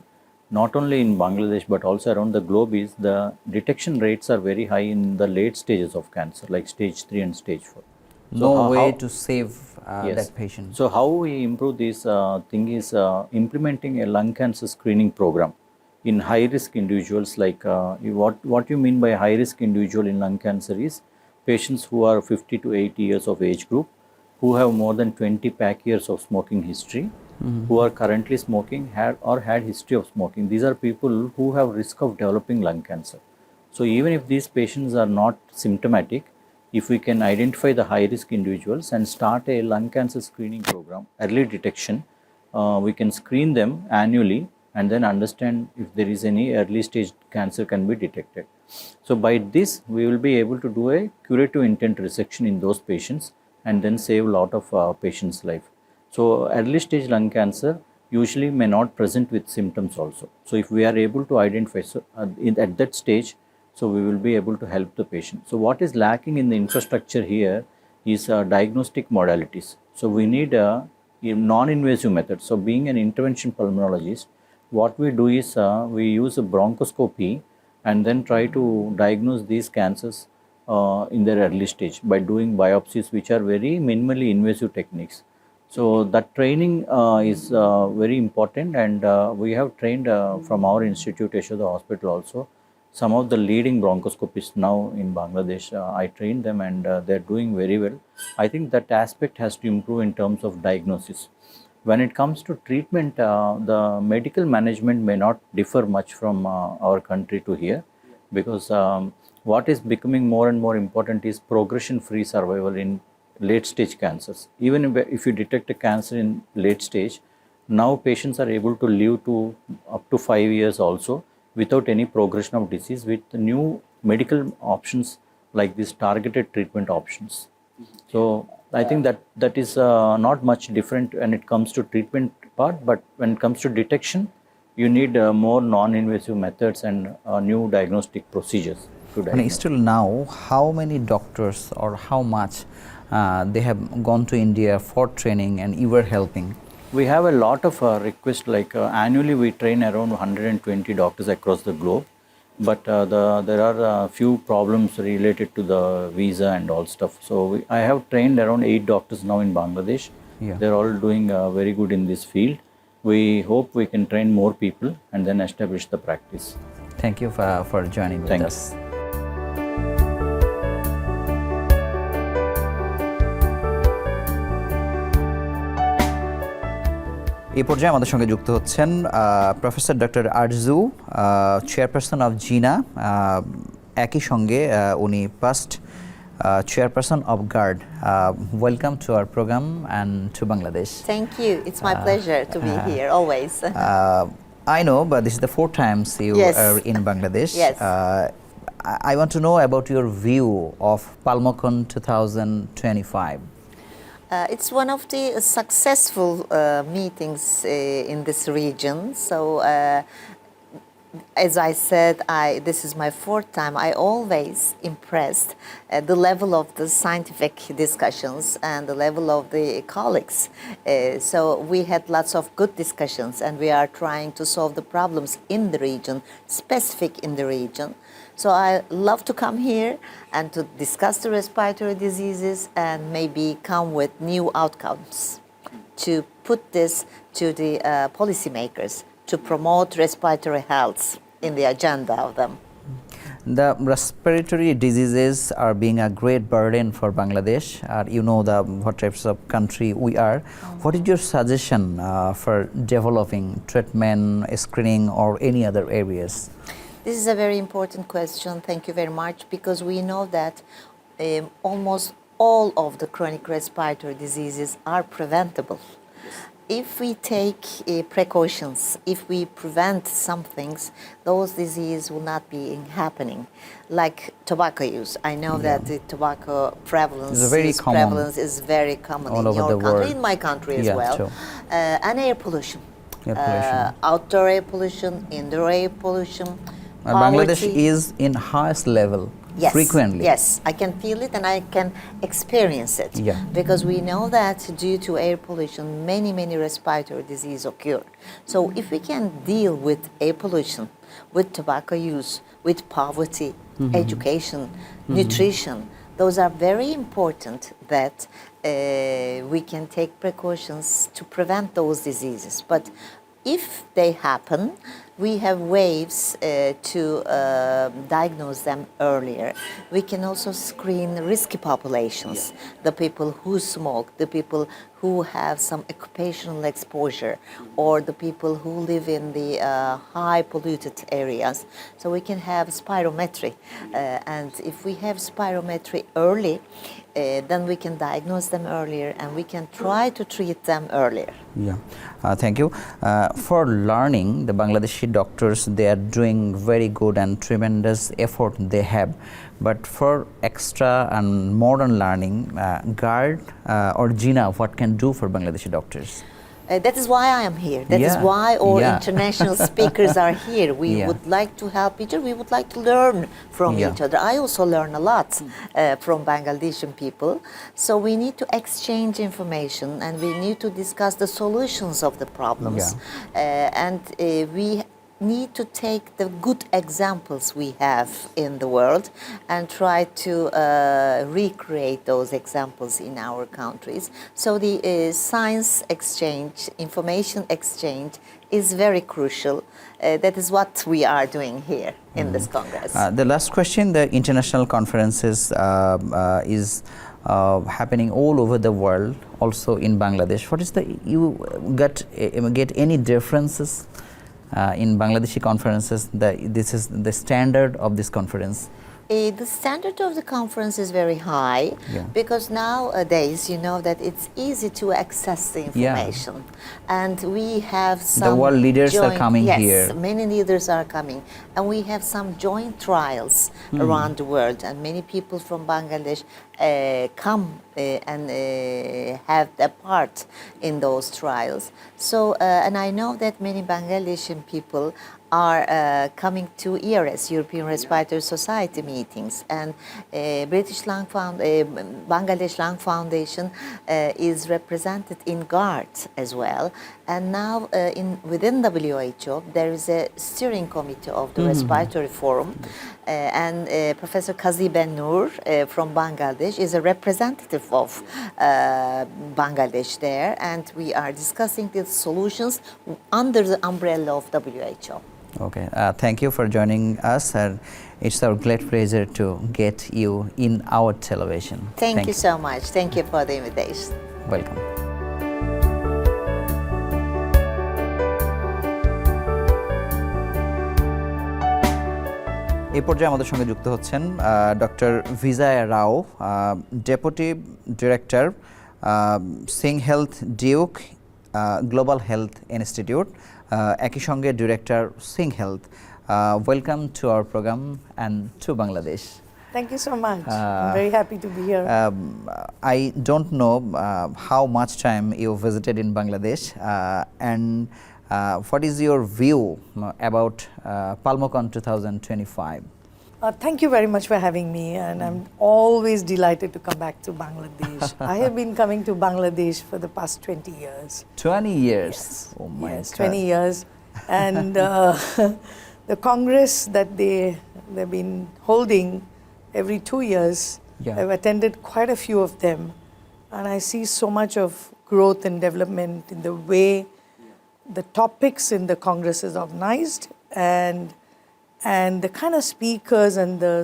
not only in Bangladesh but also around the globe, is the detection rates are very high in the late stages of cancer, like stage 3 and stage 4. So No way to save Yes. that patient. So how we improve this thing is implementing a lung cancer screening program in high risk individuals. Like what you mean by high risk individual in lung cancer is patients who are 50 to 80 years of age group, who have more than 20 pack years of smoking history, who are currently smoking, had history of smoking. These are people who have risk of developing lung cancer. So even if these patients are not symptomatic, if we can identify the high risk individuals and start a lung cancer screening program, early detection, we can screen them annually and then understand if there is any early stage cancer can be detected. So by this, we will be able to do a curative intent resection in those patients and then save a lot of patients' life. So early stage lung cancer usually may not present with symptoms also. So if we are able to identify at that stage, so we will be able to help the patient. So what is lacking in the infrastructure here is diagnostic modalities. So we need a non-invasive method. So being an intervention pulmonologist, what we do is we use a bronchoscopy and then try to diagnose these cancers in their early stage by doing biopsies, which are very minimally invasive techniques. So that training is very important, and we have trained from our institute, Yeshoda Hospital also, some of the leading bronchoscopists now in Bangladesh. I trained them and they're doing very well. I think that aspect has to improve in terms of diagnosis. When it comes to treatment, the medical management may not differ much from our country to here, because what is becoming more and more important is progression-free survival in late stage cancers. Even if you detect a cancer in late stage, now patients are able to live to up to 5 years also without any progression of disease, with new medical options like these targeted treatment options. So I think that is not much different when it comes to treatment part, but when it comes to detection, you need more non-invasive methods and new diagnostic procedures to And diagnose. still now, how many doctors or how much they have gone to India for training and you were helping? We have a lot of requests, like annually we train around 120 doctors across the globe, but there are a few problems related to the visa and all stuff. So I have trained around 8 doctors now in Bangladesh. Yeah. They're all doing very good in this field. We hope we can train more people and then establish the practice. Thank you for joining with Thank you. us. এই পর্যায়ে আমাদের সঙ্গে যুক্ত হচ্ছেন professor doctor Arzu, chairperson of GINA. একই সঙ্গে উনি past chairperson of GARD. Welcome to our program and to Bangladesh. Thank you. It's my pleasure to be here always. I know, but this is the 4th time you Yes. are in Bangladesh. Yes. I want to know about your view of PULMOCON 2025. It's one of the successful meetings in this region. So, as I said, this is my 4th time. I always impressed at the level of the scientific discussions and the level of the colleagues. So we had lots of good discussions, and we are trying to solve the problems in the region, specific in the region. So I love to come here and to discuss the respiratory diseases and maybe come with new outcomes to put this to the policymakers to promote respiratory health in the agenda of them. The respiratory diseases are being a great burden for Bangladesh. You know what types of country we are. What is your suggestion for developing treatment, screening, or any other areas? This is a very important question. Thank you very much, because we know that almost all of the chronic respiratory diseases are preventable. If we take precautions, if we prevent some things, those diseases will not be happening. Like tobacco use. I know that the tobacco prevalence is very common all in over your the country, world. in my country as well. True. And air pollution. Outdoor air pollution, indoor air pollution. Bangladesh poverty. is in highest level Yes, frequently. Yes, I can feel it and I can experience it. Yeah. Because we know that due to air pollution, many respiratory diseases occur. So if we can deal with air pollution, with tobacco use, with poverty, education, nutrition, those are very important that we can take precautions to prevent those diseases. But if they happen, we have ways to diagnose them earlier. We can also screen risky populations, the people who smoke, the people who have some occupational exposure, or the people who live in the high polluted areas. So we can have spirometry. And if we have spirometry early, then we can diagnose them earlier and we can try to treat them earlier. Yeah, thank you. For learning, the Bangladeshi doctors, they are doing very good and tremendous effort they have. But for extra and modern learning, GARD or GINA, what can do for Bangladeshi doctors? That is why I am here. That is why all international speakers are here. We would like to help each other. We would like to learn from each other. I also learn a lot from Bangladeshi people. So we need to exchange information and we need to discuss the solutions of the problems. And we need to take the good examples we have in the world and try to recreate those examples in our countries. So the science exchange, information exchange is very crucial. That is what we are doing here in this Congress. The last question, the international conferences is happening all over the world, also in Bangladesh. What is you get any differences in Bangladeshi conferences? This is the standard of this conference. The standard of the conference is very high because nowadays you know that it's easy to access the information and we have some the world leaders are coming here. Yes, many leaders are coming and we have some joint trials around the world and many people from Bangladesh come and have a part in those trials. So and I know that many Bangladeshi people are coming to ERS, European Respiratory Society meetings, and Bangladesh Lung Foundation is represented in GARD as well. And now within WHO, there is a steering committee of the Respiratory Forum, and Professor Kazi Ben Noor from Bangladesh is a representative of Bangladesh there, and we are discussing the solutions under the umbrella of WHO. Okay, thank you for joining us, and it's our great pleasure to get you in our television. Thank you so much. Thank you for the invitation. Welcome. এই পর্যায়ে আমাদের সঙ্গে যুক্ত হচ্ছেন doctor Vijay Rao, deputy director, SingHealth Duke global health institute, একই সঙ্গে director SingHealth. Welcome to our programme and to Bangladesh. Thank you so much. I'm very happy to be here. I don't know how much time you visited in Bangladesh and what is your view about PULMOCON 2025? Thank you very much for having me, and I'm always delighted to come back to Bangladesh. I have been coming to Bangladesh for the past 20 years. 20 years? Yes. Oh my yes, God. 20 years. And the Congress that they've been holding every 2 years, Yeah. I've attended quite a few of them, and I see so much of growth and development in the way the topics in the Congress is organized, and the kind of speakers and the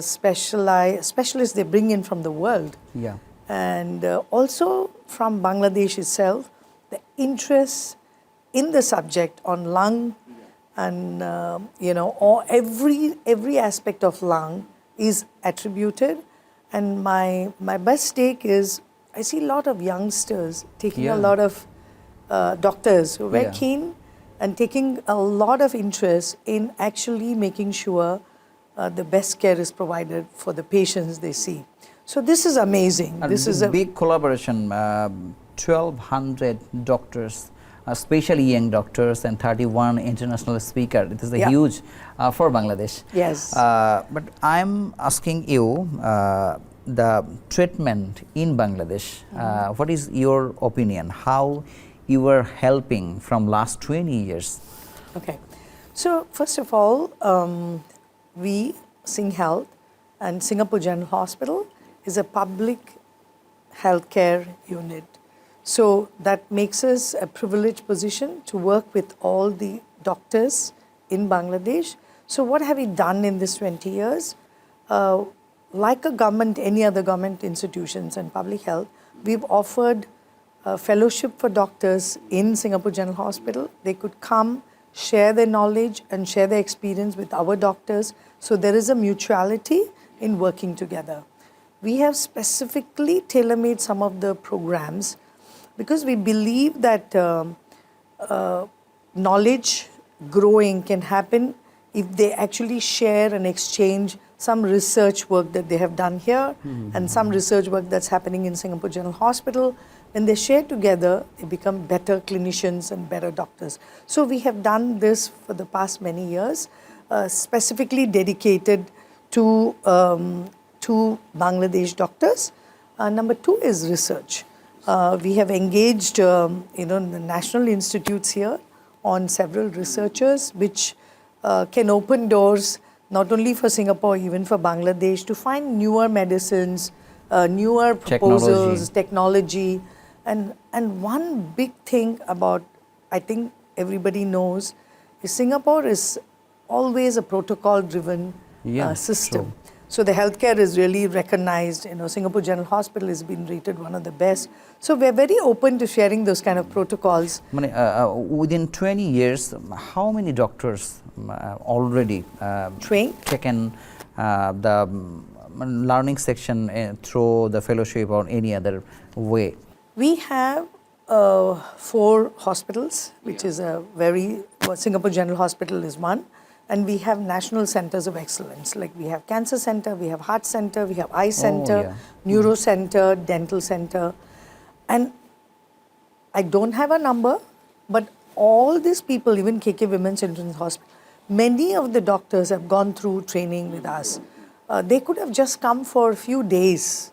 specialists they bring in from the world. Yeah. And also from Bangladesh itself, the interest in the subject on lung and or every aspect of lung is attributed. And my best take is I see a lot of youngsters taking a Yeah. lot of doctors who are very Yeah. keen and taking a lot of interest in actually making sure the best care is provided for the patients they see. So this is amazing. And This is a big collaboration, 1,200 doctors, especially young doctors, and 31 international speakers. It is a Yeah. huge for Bangladesh. Yes. But I'm asking you the treatment in Bangladesh. What is your opinion? How you are helping from last 20 years? Okay. So first of all, we, Sing Health and Singapore General Hospital is a public healthcare unit. So that makes us a privileged position to work with all the doctors in Bangladesh. So what have we done in this 20 years? Like a government, any other government institutions and public health, we've offered fellowship for doctors in Singapore General Hospital. They could come, share their knowledge and share their experience with our doctors. So there is a mutuality in working together. We have specifically tailor-made some of the programs because we believe that knowledge growing can happen if they actually share and exchange some research work that they have done here and some research work that's happening in Singapore General Hospital. When they share together, they become better clinicians and better doctors. So we have done this for the past many years, specifically dedicated to Bangladesh doctors. Number two is research. We have engaged the national institutes here on several researchers which can open doors not only for Singapore, even for Bangladesh, to find newer medicines, newer proposals, technology. And one big thing about, I think everybody knows, is Singapore is always a protocol-driven system. True. So the healthcare is really recognized. Singapore General Hospital has been rated one of the best. So we're very open to sharing those kind of protocols. Within 20 years, how many doctors already Trained? taken the learning section through the fellowship or any other way? We have 4 hospitals, which is Singapore General Hospital is one. And we have national centers of excellence. Like we have cancer center, we have heart center, we have eye center, neuro center, dental center. And I don't have a number, but all these people, even KK Women's Children's Hospital, many of the doctors have gone through training with us. They could have just come for a few days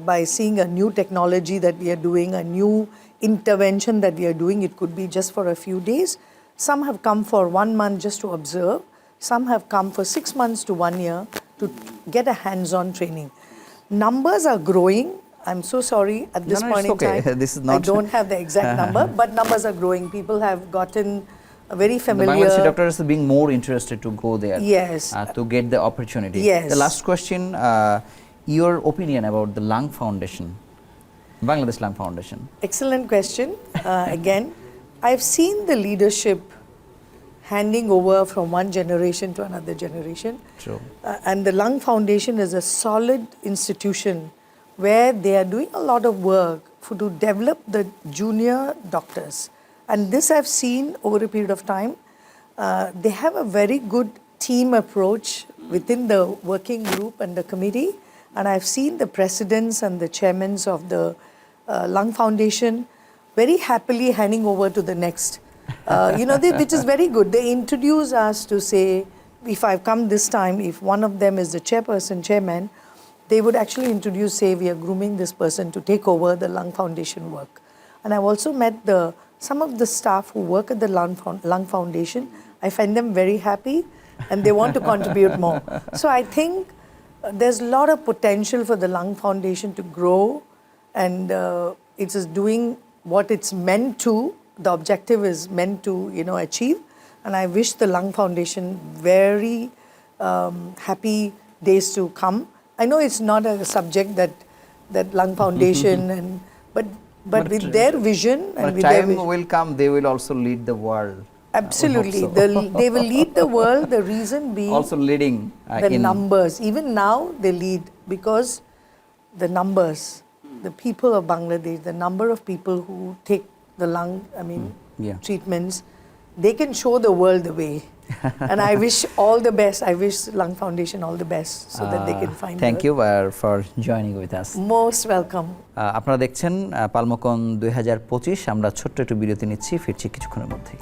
by seeing a new technology that we are doing, a new intervention that we are doing. It could be just for a few days. Some have come for 1 month just to observe. Some have come for 6 months to 1 year to get a hands-on training. Numbers are growing. I'm so sorry at this point in time. This is not I don't have the exact number, but numbers are growing. People have gotten very familiar. The Bangladeshi doctors are being more interested to go there. Yes. To get the opportunity. Yes. The last question, your opinion about the Lung Foundation, Bangladesh Lung Foundation. Excellent question. Again, I've seen the leadership handing over from one generation to another generation. True. And the Lung Foundation is a solid institution where they are doing a lot of work to develop the junior doctors. And this I've seen over a period of time. They have a very good team approach within the working group and the committee. And I've seen the presidents and the chairmen of the Lung Foundation very happily handing over to the next. Which is very good. They introduce us to say, if I've come this time, if one of them is the chairman, they would actually introduce, say, we are grooming this person to take over the Lung Foundation work. And I've also met some of the staff who work at the Lung Foundation. I find them very happy and they want to contribute more. So I think there's a lot of potential for the Lung Foundation to grow, and it is doing what it's meant to. The objective is meant to, achieve. And I wish the Lung Foundation very happy days to come. I know it's not a subject that Lung Foundation but with their vision and But with their time vision. will come, they will also lead the world. Absolutely. I hope so. They will lead the world, the reason being Also leading the in numbers. Even now they lead because the numbers, the people of Bangladesh, the number of people who take the lung, Yeah. treatments, they can show the world the way. And I wish all the best. I wish Lung Foundation all the best so that they can find Thank you for joining with us. Most welcome. আপনারা দেখছেন পালমোকন 2025। আমরা ছোট্ট একটু বিরতি নিচ্ছি, ফিরছি কিছুক্ষণের মধ্যেই।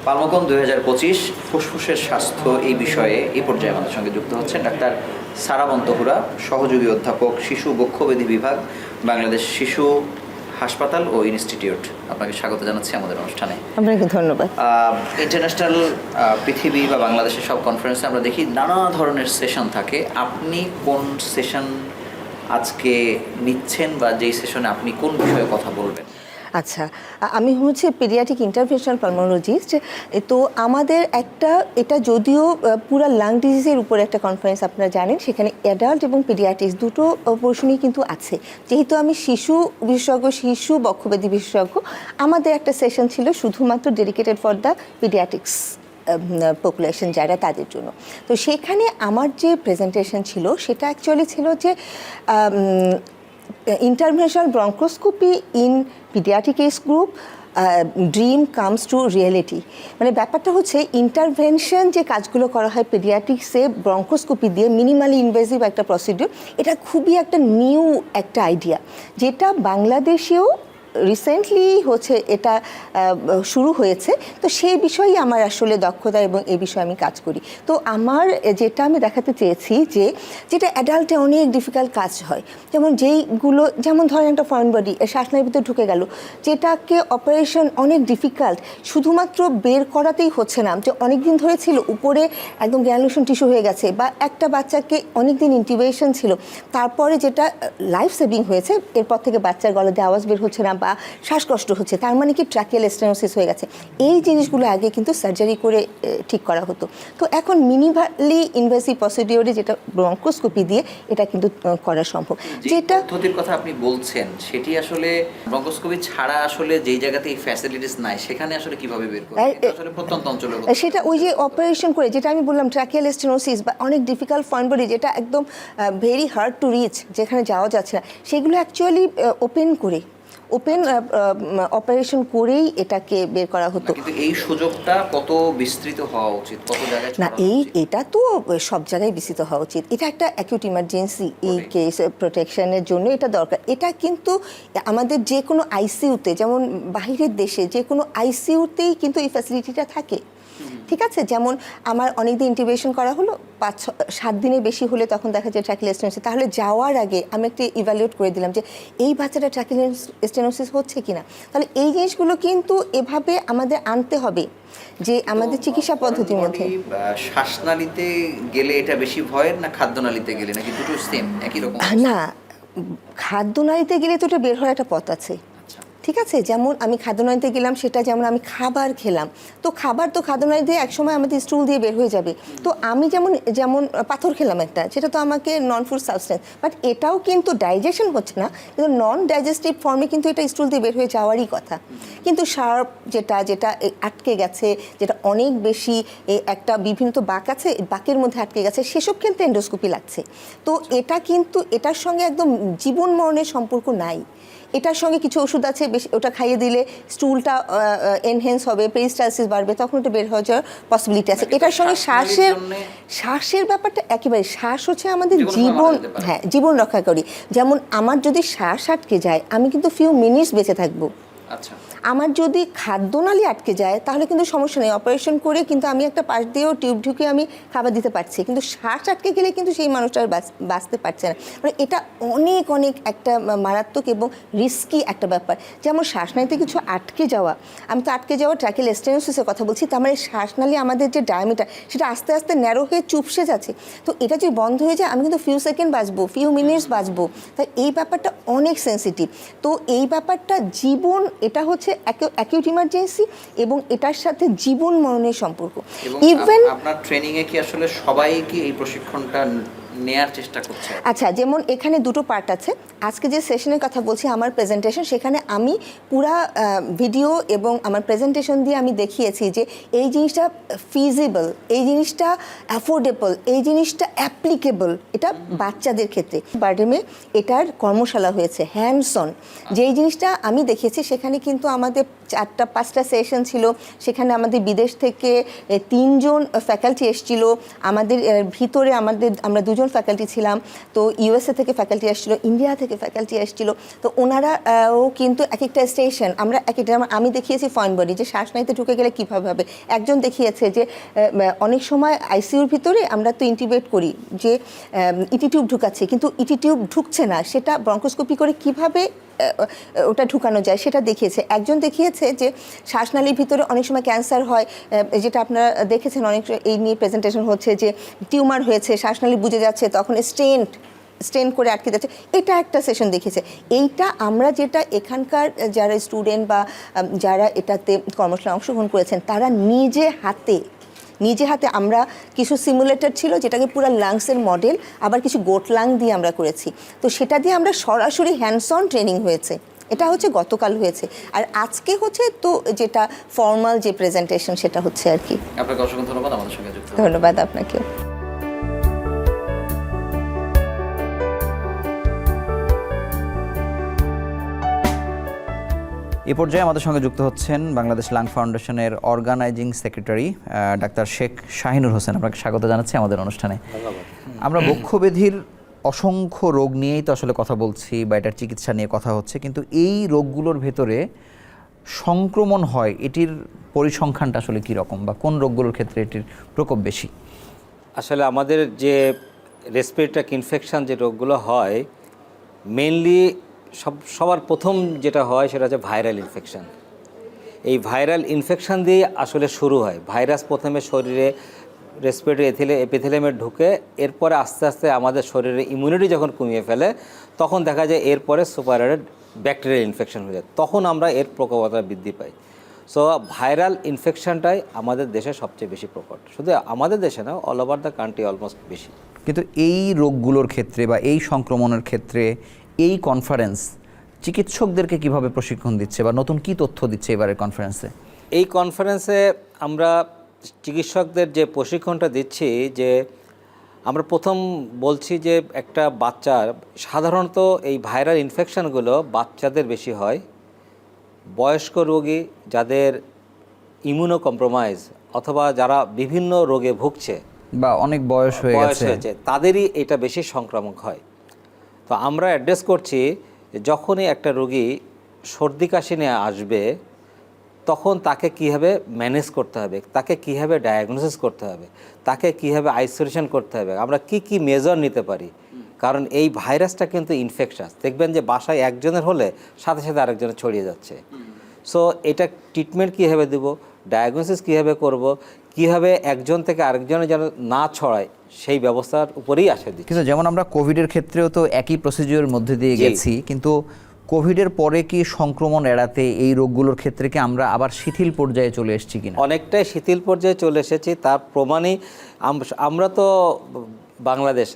পালমোকন 2025 ফুসফুসের স্বাস্থ্য এই বিষয়ে এই পর্যায়ে আমাদের সঙ্গে যুক্ত হচ্ছেন ডাক্তার সারাবন্ত হুরা, সহযোগী অধ্যাপক, শিশু বক্ষব্যাধি বিভাগ, বাংলাদেশ শিশু হাসপাতাল ও ইনস্টিটিউট। আপনাকে স্বাগত জানাচ্ছি আমাদের অনুষ্ঠানে। আপনাকে ধন্যবাদ। ইন্টারন্যাশনাল পৃথিবী বা বাংলাদেশের সব কনফারেন্সে আমরা দেখি নানা ধরনের সেশন থাকে। আপনি কোন সেশন আজকে নিচ্ছেন বা যেই সেশনে আপনি কোন বিষয়ে কথা বলবেন? আচ্ছা, আমি হচ্ছে পেডিয়াট্রিক ইন্টারভেনশনাল পালমোলজিস্ট। তো আমাদের এটা যদিও পুরো লাং ডিজিজের উপর একটা কনফারেন্স, আপনারা জানেন, সেখানে অ্যাডাল্ট এবং পেডিয়াট্রিক্স দুটো পোর্শনই কিন্তু আছে। যেহেতু আমি শিশু বিশেষজ্ঞ, শিশু বক্ষব্যাধি বিশেষজ্ঞ, আমাদের একটা সেশন ছিল শুধুমাত্র dedicated for the paediatrics population, যারা তাদের জন্য। তো সেখানে আমার যে প্রেজেন্টেশন ছিল সেটা অ্যাকচুয়ালি ছিল যে interventional bronchoscopy in pediatric age group, dream comes to reality। মানে ব্যাপারটা হচ্ছে ইন্টারভেনশন যে কাজগুলো করা হয় পেডিয়াট্রিক্সে ব্রঙ্কোস্কোপি দিয়ে, মিনিমালি ইনভেসিভ একটা প্রসিডিউর, এটা খুবই একটা নিউ একটা আইডিয়া, যেটা বাংলাদেশেও রিসেন্টলি হচ্ছে এটা শুরু হয়েছে। তো সেই বিষয়েই আমার আসলে দক্ষতা এবং এই বিষয়ে আমি কাজ করি। তো আমার যেটা আমি দেখাতে চেয়েছি যে যেটা অ্যাডাল্টে অনেক ডিফিকাল্ট কাজ হয়, যেমন ধরেন একটা ফরেন বডি শ্বাসনালীর ভিতরে ঢুকে গেল, যেটাকে অপারেশন অনেক ডিফিকাল্ট, শুধুমাত্র বের করাতেই হচ্ছে না, যে অনেক দিন ধরে ছিল, উপরে একদম গ্র্যানুলেশন টিস্যু হয়ে গেছে, বা একটা বাচ্চাকে অনেক দিন ইন্টিউবেশন ছিল, তারপরে যেটা লাইফ সেভিং হয়েছে, এরপর থেকে বাচ্চার গলা দিয়ে আওয়াজ বের হচ্ছে না বা শ্বাসকষ্ট হচ্ছে, তার মানে কি ট্রাকিয়াল স্টেনোসিস হয়ে গেছে। এই জিনিসগুলো আগে কিন্তু সার্জারি করে ঠিক করা হতো। তো এখন মিনিমালি ইনভেসিভ প্রসিডিওরে, যেটা ব্রঙ্কোস্কোপি দিয়ে, এটা কিন্তু করা সম্ভব। যেটা পদ্ধতির কথা আপনি বলছেন সেটি আসলে ব্রঙ্কোস্কোপি ছাড়া আসলে যেই জায়গাতে এই ফ্যাসিলিটিস নাই সেখানে আসলে কিভাবে বের করবে? আসলে প্রত্যন্ত অঞ্চলে সেটা ওই যে অপারেশন করে, যেটা আমি বললাম ট্রাকিয়াল স্টেনোসিস বা অনেক ডিফিকাল্ট ফরেন বডি, যেটা একদম ভেরি হার্ড টু রিচ, যেখানে যাওয়া যাচ্ছে না, সেগুলো অ্যাকচুয়ালি ওপেন অপারেশন করেই এটাকে বের করা হতো। কিন্তু এই সুযোগটা কত বিস্তৃত হওয়া উচিত, কত জায়গায় না, এটা তো সব জায়গায় বিস্তৃত হওয়া উচিত। এটা একটা অ্যাকিউট ইমার্জেন্সি, এই কেস প্রোটেকশনের জন্য এটা দরকার। এটা কিন্তু আমাদের যে কোনো আইসিইউতে, যেমন বাহিরের দেশে যে কোনো আইসিইউতেই কিন্তু এই ফ্যাসিলিটিটা থাকে। ঠিক আছে, যেমন আমার অনেক দিন ইন্টিউবেশন করা হলো, 5-7 দিনের বেশি হলে তখন দেখা যায় ট্রাকিয়াল স্টেনোসিস। তাহলে যাওয়ার আগে আমি একটু ইভ্যালুয়েট করে দিলাম যে এই বাচ্চাটা ট্রাকিয়াল স্টেনোসিস হচ্ছে কিনা। তাহলে এই জিনিসগুলো কিন্তু এভাবে আমাদের আনতে হবে যে আমাদের চিকিৎসা পদ্ধতির মধ্যে। শ্বাসনালীতে গেলে এটা বেশি ভয়ের না খাদ্যনালীতে গেলে, নাকি দুটো সেম একই রকম? না, খাদ্যনালীতে গেলে তো এটা বের হওয়ার একটা পথ আছে, ঠিক আছে, যেমন আমি খাদ্যনলীতে গেলাম, সেটা যেমন আমি খাবার খেলাম, তো খাদ্যনলী দিয়ে একসময় আমাদের স্টুল দিয়ে বের হয়ে যাবে। তো আমি যেমন পাথর খেলাম একটা, সেটা তো আমাকে নন ফুড সাবস্টেন্স, বাট এটাও কিন্তু ডাইজেশন হচ্ছে না, কিন্তু নন ডাইজেস্টিভ ফর্মে কিন্তু এটা স্টুল দিয়ে বের হয়ে যাওয়ারই কথা। কিন্তু শার্প যেটা আটকে গেছে, যেটা অনেক বেশি একটা বিভিন্ন তো বাঁক আছে, বাঁকের মধ্যে আটকে গেছে, সেসব ক্ষেত্রে এন্ডোস্কোপি লাগছে। তো এটা কিন্তু এটার সঙ্গে একদম জীবন মরণের সম্পর্ক নাই। এটার সঙ্গে কিছু ওষুধ আছে, বেশি ওটা খাইয়ে দিলে স্টুলটা এনহেন্স হবে, পেরিস্টালসিস বাড়বে, তখন ওটা বের হয়ে যাওয়ার পসিবিলিটি আছে। এটার সঙ্গে শ্বাসের ব্যাপারটা একেবারে, শ্বাস হচ্ছে আমাদের জীবন, হ্যাঁ, জীবন রক্ষা করি। যেমন আমার যদি শ্বাস আটকে যায়, আমি কিন্তু ফিউ মিনিটস বেঁচে থাকবো। আচ্ছা, আমার যদি খাদ্যনালী আটকে যায় তাহলে কিন্তু সমস্যা নেই, অপারেশন করে কিন্তু আমি একটা পাশ দিয়েও টিউব ঢুকে আমি খাবার দিতে পারছি, কিন্তু শ্বাস আটকে গেলে কিন্তু সেই মানুষটা আর বাঁচতে পারছে না। মানে এটা অনেক একটা মারাত্মক এবং রিস্কি একটা ব্যাপার। যেমন শ্বাসনালীতে কিছু আটকে যাওয়া, আমি তো আটকে যাওয়া ট্র্যাকিয়াল স্টেনোসিসের কথা বলছি, তার মানে শ্বাসনালী আমাদের যে ডায়ামিটার সেটা আস্তে আস্তে ন্যারো হয়ে চুপসে যাচ্ছে। তো এটা যদি বন্ধ হয়ে যায়, আমি কিন্তু ফিউ সেকেন্ড বাঁচবো, ফিউ মিনিটস বাঁচবো। তাই এই ব্যাপারটা অনেক সেন্সিটিভ। তো এই ব্যাপারটা জীবন, এটা হচ্ছে অ্যাকিউট ইমার্জেন্সি এবং এটার সাথে জীবন মরণের সম্পর্ক। ইভেন আপনার ট্রেনিং এ কি আসলে সবাই কি এই প্রশিক্ষণটা নেয়ার চেষ্টা করছে? আচ্ছা, যেমন এখানে দুটো পার্ট আছে। আজকে যে সেশনের কথা বলছি, আমার প্রেজেন্টেশন, সেখানে আমি পুরা ভিডিও এবং আমার প্রেজেন্টেশন দিয়ে আমি দেখিয়েছি যে এই জিনিসটা ফিজিবল, এই জিনিসটা অ্যাফোর্ডেবল, এই জিনিসটা অ্যাপ্লিকেবল, এটা বাচ্চাদের ক্ষেত্রে। বার্ডেমে এটার কর্মশালা হয়েছে হ্যান্ডস অন, যেই জিনিসটা আমি দেখিয়েছি। সেখানে কিন্তু আমাদের 4-5টা সেশন ছিল, সেখানে আমাদের বিদেশ থেকে 3জন ফ্যাকাল্টি এসেছিল, আমাদের ভিতরে আমরা 2জন ফ্যাকাল্টি ছিলাম। তো ইউএসএ থেকে ফ্যাকাল্টি এসেছিলো, ইন্ডিয়া থেকে ফ্যাকাল্টি এসেছিলো। তো ওনারাও কিন্তু এক একটা স্টেশন, আমি দেখিয়েছি ফরেন বডি, যে শ্বাসনালীতে ঢুকে গেলে কীভাবে হবে। একজন দেখিয়েছে যে অনেক সময় আইসিইউর ভিতরে আমরা তো ইন্টিবেট করি, যে ইটি টিউব ঢুকাচ্ছে, কিন্তু ইটি টিউব ঢুকছে না, সেটা ব্রঙ্কোস্কোপি করে কিভাবে ওটা ঢুকানো যায় সেটা দেখিয়েছে। একজন দেখিয়েছে যে শ্বাসনালীর ভিতরে অনেক সময় ক্যান্সার হয়, যেটা আপনারা দেখেছেন, অনেক এই নিয়ে প্রেজেন্টেশন হচ্ছে, যে টিউমার হয়েছে, শ্বাসনালী বুঝে যাচ্ছে, তখন স্টেন করে আটকে যাচ্ছে। এটা একটা সেশন দেখেছে। এইটা আমরা যেটা এখানকার যারা স্টুডেন্ট বা যারা এটাতে কর্মশালায় অংশগ্রহণ করেছেন, তারা নিজে হাতে আমরা কিছু সিমুলেটর ছিল, যেটাকে পুরো লাংসের মডেল, আবার কিছু গোট লাং দিয়ে আমরা করেছি। তো সেটা দিয়ে আমরা সরাসরি হ্যান্ডস অন ট্রেনিং হয়েছে। এটা হচ্ছে গতকাল হয়েছে, আর আজকে হচ্ছে তো যেটা ফর্মাল যে প্রেজেন্টেশন সেটা হচ্ছে আর কি। আপনাকে অসংখ্য ধন্যবাদ আমাদের সঙ্গে যুক্ত হওয়ার। ধন্যবাদ আপনাকেও। এ পর্যায়ে আমাদের সঙ্গে যুক্ত হচ্ছেন বাংলাদেশ লাং ফাউন্ডেশনের organising secretary doctor Sheikh Shahinur Hossain. আপনাকে স্বাগত জানাচ্ছি আমাদের অনুষ্ঠানে। আমরা বক্ষব্যাধির অসংখ্য রোগ নিয়েই তো আসলে কথা বলছি, বা এটার চিকিৎসা নিয়ে কথা হচ্ছে, কিন্তু এই রোগগুলোর ভেতরে সংক্রমণ হয়, এটির পরিসংখ্যানটা আসলে কী রকম, বা কোন রোগগুলোর ক্ষেত্রে এটির প্রকোপ বেশি? আসলে আমাদের যে রেসপিরেটরি ইনফেকশান যে রোগগুলো হয়, মেনলি সবার প্রথম যেটা হয় সেটা হচ্ছে ভাইরাল ইনফেকশান। এই ভাইরাল ইনফেকশান দিয়ে আসলে শুরু হয়। ভাইরাস প্রথমে শরীরে রেসপিরেটরি এপিথেলিয়ামে ঢুকে, এরপরে আস্তে আস্তে আমাদের শরীরে ইমিউনিটি যখন কমিয়ে ফেলে, তখন দেখা যায় এরপরে সুপারঅ্যাডেড ব্যাকটেরিয়াল ইনফেকশন হয়ে যায়, তখন আমরা এর প্রকোপতা বৃদ্ধি পাই। সো ভাইরাল ইনফেকশনটাই আমাদের দেশে সবচেয়ে বেশি প্রকট, শুধু আমাদের দেশে না, all over the country almost বেশি। কিন্তু এই রোগগুলোর ক্ষেত্রে বা এই সংক্রমণের ক্ষেত্রে এই কনফারেন্স চিকিৎসকদেরকে কিভাবে প্রশিক্ষণ দিচ্ছে, বা নতুন কি তথ্য দিচ্ছে এবারের কনফারেন্সে? এই কনফারেন্সে আমরা চিকিৎসকদের যে প্রশিক্ষণটা দিচ্ছি, যে আমরা প্রথম বলছি যে একটা বাচ্চার সাধারণত এই ভাইরাল ইনফেকশানগুলো বাচ্চাদের বেশি হয়, বয়স্ক রোগী যাদের ইমিউনো কম্প্রোমাইজ অথবা যারা বিভিন্ন রোগে ভুগছে বা অনেক বয়স হয়ে গেছে, তাদেরই এটা বেশি সংক্রামক হয়। তো আমরা অ্যাড্রেস করছি যে যখনই একটা রোগী সর্দি কাশি নিয়ে আসবে, তখন তাকে কীভাবে ম্যানেজ করতে হবে, তাকে কীভাবে ডায়াগনোসিস করতে হবে, তাকে কীভাবে আইসোলেশন করতে হবে, আমরা কি মেজর নিতে পারি। কারণ এই ভাইরাসটা কিন্তু ইনফেকশাস, দেখবেন যে বাসায় একজনের হলে সাথে সাথে আরেকজনের ছড়িয়ে যাচ্ছে। সো এটা ট্রিটমেন্ট কীভাবে দেবো, ডায়াগনোসিস কীভাবে করব, কীভাবে একজন থেকে আরেকজনে যেন না ছড়ায়, সেই ব্যবস্থার উপরেই আসে দিচ্ছে। কিন্তু যেমন আমরা কোভিডের ক্ষেত্রেও তো একই প্রসিডিওর মধ্যে দিয়ে গেছি, কিন্তু কোভিডের পরে কি সংক্রমণ এড়াতে এই রোগগুলোর ক্ষেত্রে কি আমরা আবার শিথিল পর্যায়ে চলে এসেছি কিনা? অনেকটাই শিথিল পর্যায়ে চলে এসেছি, তার প্রমাণই আমরা তো বাংলাদেশ,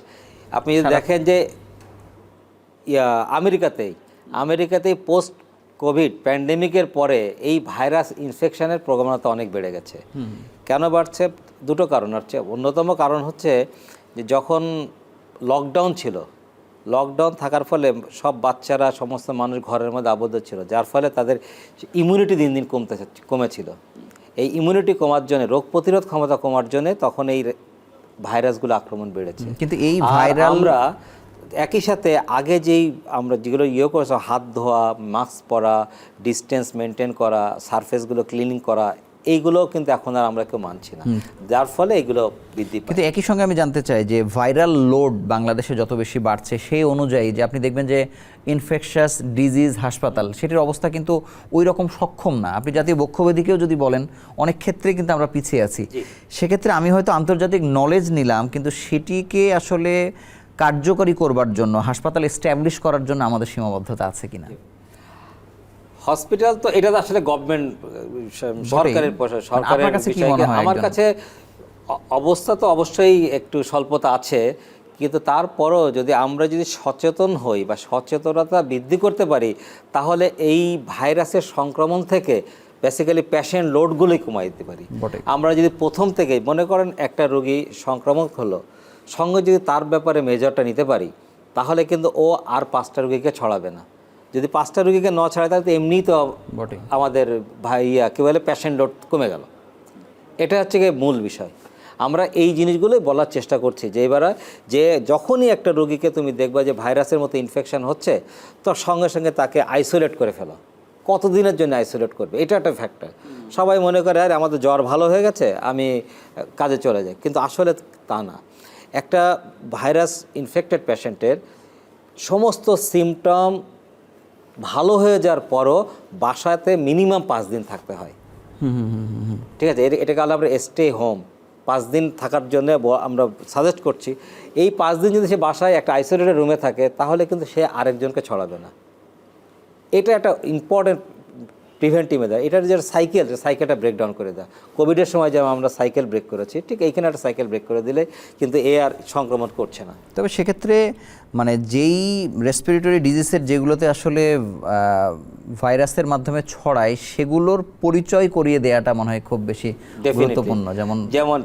আপনি যদি দেখেন যে আমেরিকাতেই পোস্ট কোভিড প্যান্ডেমিকের পরে এই ভাইরাস ইনফেকশনের প্রবণতা অনেক বেড়ে গেছে। কেন বাড়ছে? দুটো কারণ হচ্ছে। অন্যতম কারণ হচ্ছে যে যখন লকডাউন ছিল, লকডাউন থাকার ফলে সব বাচ্চারা, সমস্ত মানুষ ঘরের মধ্যে আবদ্ধ ছিল, যার ফলে তাদের ইমিউনিটি দিন দিন কমেছিল। এই ইমিউনিটি কমার জন্য, রোগ প্রতিরোধ ক্ষমতা কমার জন্য তখন এই ভাইরাসগুলো আক্রমণ বেড়েছে। কিন্তু এই ভাইরাল আমরা একই সাথে আগে আমরা যেগুলো করেছি, হাত ধোয়া, মাস্ক পরা, ডিস্টেন্স মেনটেন করা, সারফেসগুলো ক্লিনিং করা, এইগুলো কিন্তু এখন আর আমরা কেউ মানছি না, যার ফলে এগুলো বৃদ্ধি পায়। কিন্তু একই সঙ্গে আমি জানতে চাই যে ভাইরাল লোড বাংলাদেশে যত বেশি বাড়ছে সেই অনুযায়ী যে আপনি দেখবেন যে ইনফেকশাস ডিজিজ হাসপাতাল সেটির অবস্থা কিন্তু ওই রকম সক্ষম না। আপনি জাতীয় বক্ষব্যাধিকেও যদি বলেন, অনেক ক্ষেত্রে কিন্তু আমরা পিছিয়ে আছি। সেক্ষেত্রে আমি হয়তো আন্তর্জাতিক নলেজ নিলাম, কিন্তু সেটিকে আসলে কার্যকরী করবার জন্য, হাসপাতাল এস্টাবলিশ করার জন্য আমাদের সীমাবদ্ধতা আছে কিনা? হসপিটাল তো এটা তো আসলে গভর্নমেন্ট, সরকারের বিষয়। আমার কাছে অবস্থা তো অবশ্যই একটু স্বল্পতা আছে, কিন্তু তারপরও আমরা যদি সচেতন হই বা সচেতনতা বৃদ্ধি করতে পারি, তাহলে এই ভাইরাসের সংক্রমণ থেকে বেসিক্যালি পেশেন্ট লোডগুলোই কমাই দিতে পারি। আমরা যদি প্রথম থেকে মনে করেন একটা রোগী সংক্রমণ হলো, সঙ্গে যদি তার ব্যাপারে মেজরটা নিতে পারি, তাহলে কিন্তু ও আর 5টা রোগীকে ছড়াবে না। যদি 5টা রোগীকে ন ছড়ায়, তাহলে তো এমনিই তো আমাদের কী বলে পেশেন্ট লোড কমে গেল। এটা হচ্ছে গিয়ে মূল বিষয়। আমরা এই জিনিসগুলোই বলার চেষ্টা করছি যে এবারে যে যখনই একটা রোগীকে তুমি দেখবা যে ভাইরাসের মতো ইনফেকশন হচ্ছে, তো সঙ্গে সঙ্গে তাকে আইসোলেট করে ফেলো। কতদিনের জন্য আইসোলেট করবে, এটা একটা ফ্যাক্টর। সবাই মনে করে আরে আমাদের জ্বর ভালো হয়ে গেছে, আমি কাজে চলে যাই, কিন্তু আসলে তা না। একটা ভাইরাস ইনফেক্টেড পেশেন্টের সমস্ত সিমটম ভালো হয়ে যাওয়ার পরও বাসাতে মিনিমাম 5 দিন থাকতে হয়। ঠিক আছে, এটাকে আমরা স্টে হোম 5 দিন থাকার জন্য আমরা সাজেস্ট করছি। এই 5 দিন যদি সে বাসায় একটা আইসোলেটেড রুমে থাকে, তাহলে কিন্তু সে আরেকজনকে ছড়াবে না। এটা একটা ইম্পর্টেন্ট প্রিভেন্টিভ মেজার। এটার যে সাইকেলটা ব্রেকডাউন করে দেয়। কোভিডের সময় যেমন আমরা সাইকেল ব্রেক করেছি, ঠিক এইখানে একটা সাইকেল ব্রেক করে দিলে কিন্তু এ আর সংক্রমণ করছে না। তবে সেক্ষেত্রে যেই রেসপিরেটরি ডিজিজের যেগুলোতে আসলে ভাইরাসের মাধ্যমে ছড়ায়, সেগুলোর পরিচয় করিয়ে দেওয়াটা মনে হয় খুব বেশি গুরুত্বপূর্ণ। যেমন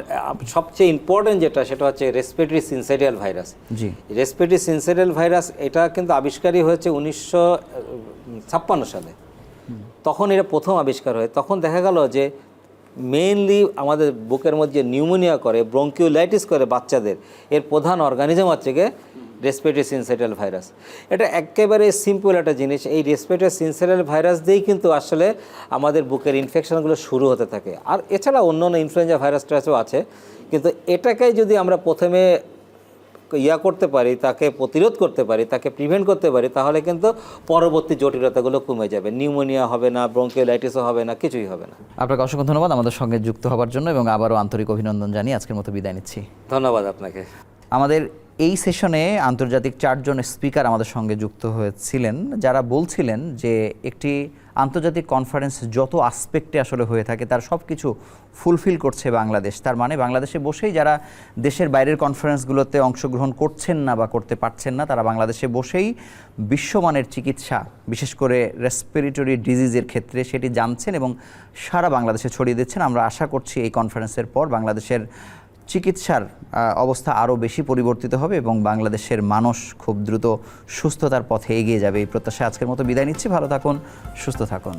সবচেয়ে ইম্পর্টেন্ট যেটা, সেটা হচ্ছে রেসপিরেটরি সিনসিটিয়াল ভাইরাস। জি, রেসপিরেটরি সিনসিটিয়াল ভাইরাস এটা কিন্তু আবিষ্কারই হয়েছে 1956 সালে। তখন এটা প্রথম আবিষ্কার হয়। তখন দেখা গেল যে মেইনলি আমাদের বুকের মধ্যে নিউমোনিয়া করে, ব্রঙ্কিওলাইটিস করে বাচ্চাদের, এর প্রধান অর্গানিজম হচ্ছে গিয়ে রেসপিরেটরি সিনসিটিয়াল ভাইরাস। এটা একেবারে সিম্পল একটা জিনিস। এই রেসপিরেটরি সিনসিটিয়াল ভাইরাস দিয়েই কিন্তু আসলে আমাদের বুকের ইনফেকশনগুলো শুরু হতে থাকে। আর এছাড়া অন্য ইনফ্লুয়েঞ্জা ভাইরাস টাইপও আছে, কিন্তু এটাকে যদি আমরা প্রথমে করতে পারি, তাকে প্রতিরোধ করতে পারি, তাকে প্রিভেন্ট করতে পারি, তাহলে কিন্তু পরবর্তী জটিলতাগুলো কমে যাবে। নিউমোনিয়া হবে না, ব্রঙ্কিওলাইটিসও হবে না, কিছুই হবে না। আপনাকে অসংখ্য ধন্যবাদ আমাদের সঙ্গে যুক্ত হওয়ার জন্য, এবং আবারও আন্তরিক অভিনন্দন জানিয়ে আজকের মতো বিদায় নিচ্ছি। ধন্যবাদ আপনাকে। আমাদের এই সেশনে আন্তর্জাতিক 4 জন স্পিকার আমাদের সঙ্গে যুক্ত হয়েছিলেন, যারা বলছিলেন যে একটি আন্তর্জাতিক কনফারেন্স যত আসপেক্টে আসলে হয়ে থাকে তার সব কিছু ফুলফিল করছে বাংলাদেশ। তার মানে বাংলাদেশে বসেই যারা দেশের বাইরের কনফারেন্সগুলোতে অংশগ্রহণ করছেন না বা করতে পারছেন না, তারা বাংলাদেশে বসেই বিশ্বমানের চিকিৎসা, বিশেষ করে রেসপিরেটরি ডিজিজের ক্ষেত্রে সেটি জানছেন এবং সারা বাংলাদেশে ছড়িয়ে দিচ্ছেন। আমরা আশা করছি এই কনফারেন্সের পর বাংলাদেশের চিকিৎসার অবস্থা আরও বেশি পরিবর্তিত হবে এবং বাংলাদেশের মানুষ খুব দ্রুত সুস্থতার পথে এগিয়ে যাবে। এই প্রত্যাশায় আজকের মতো বিদায় নিচ্ছি। ভালো থাকুন, সুস্থ থাকুন।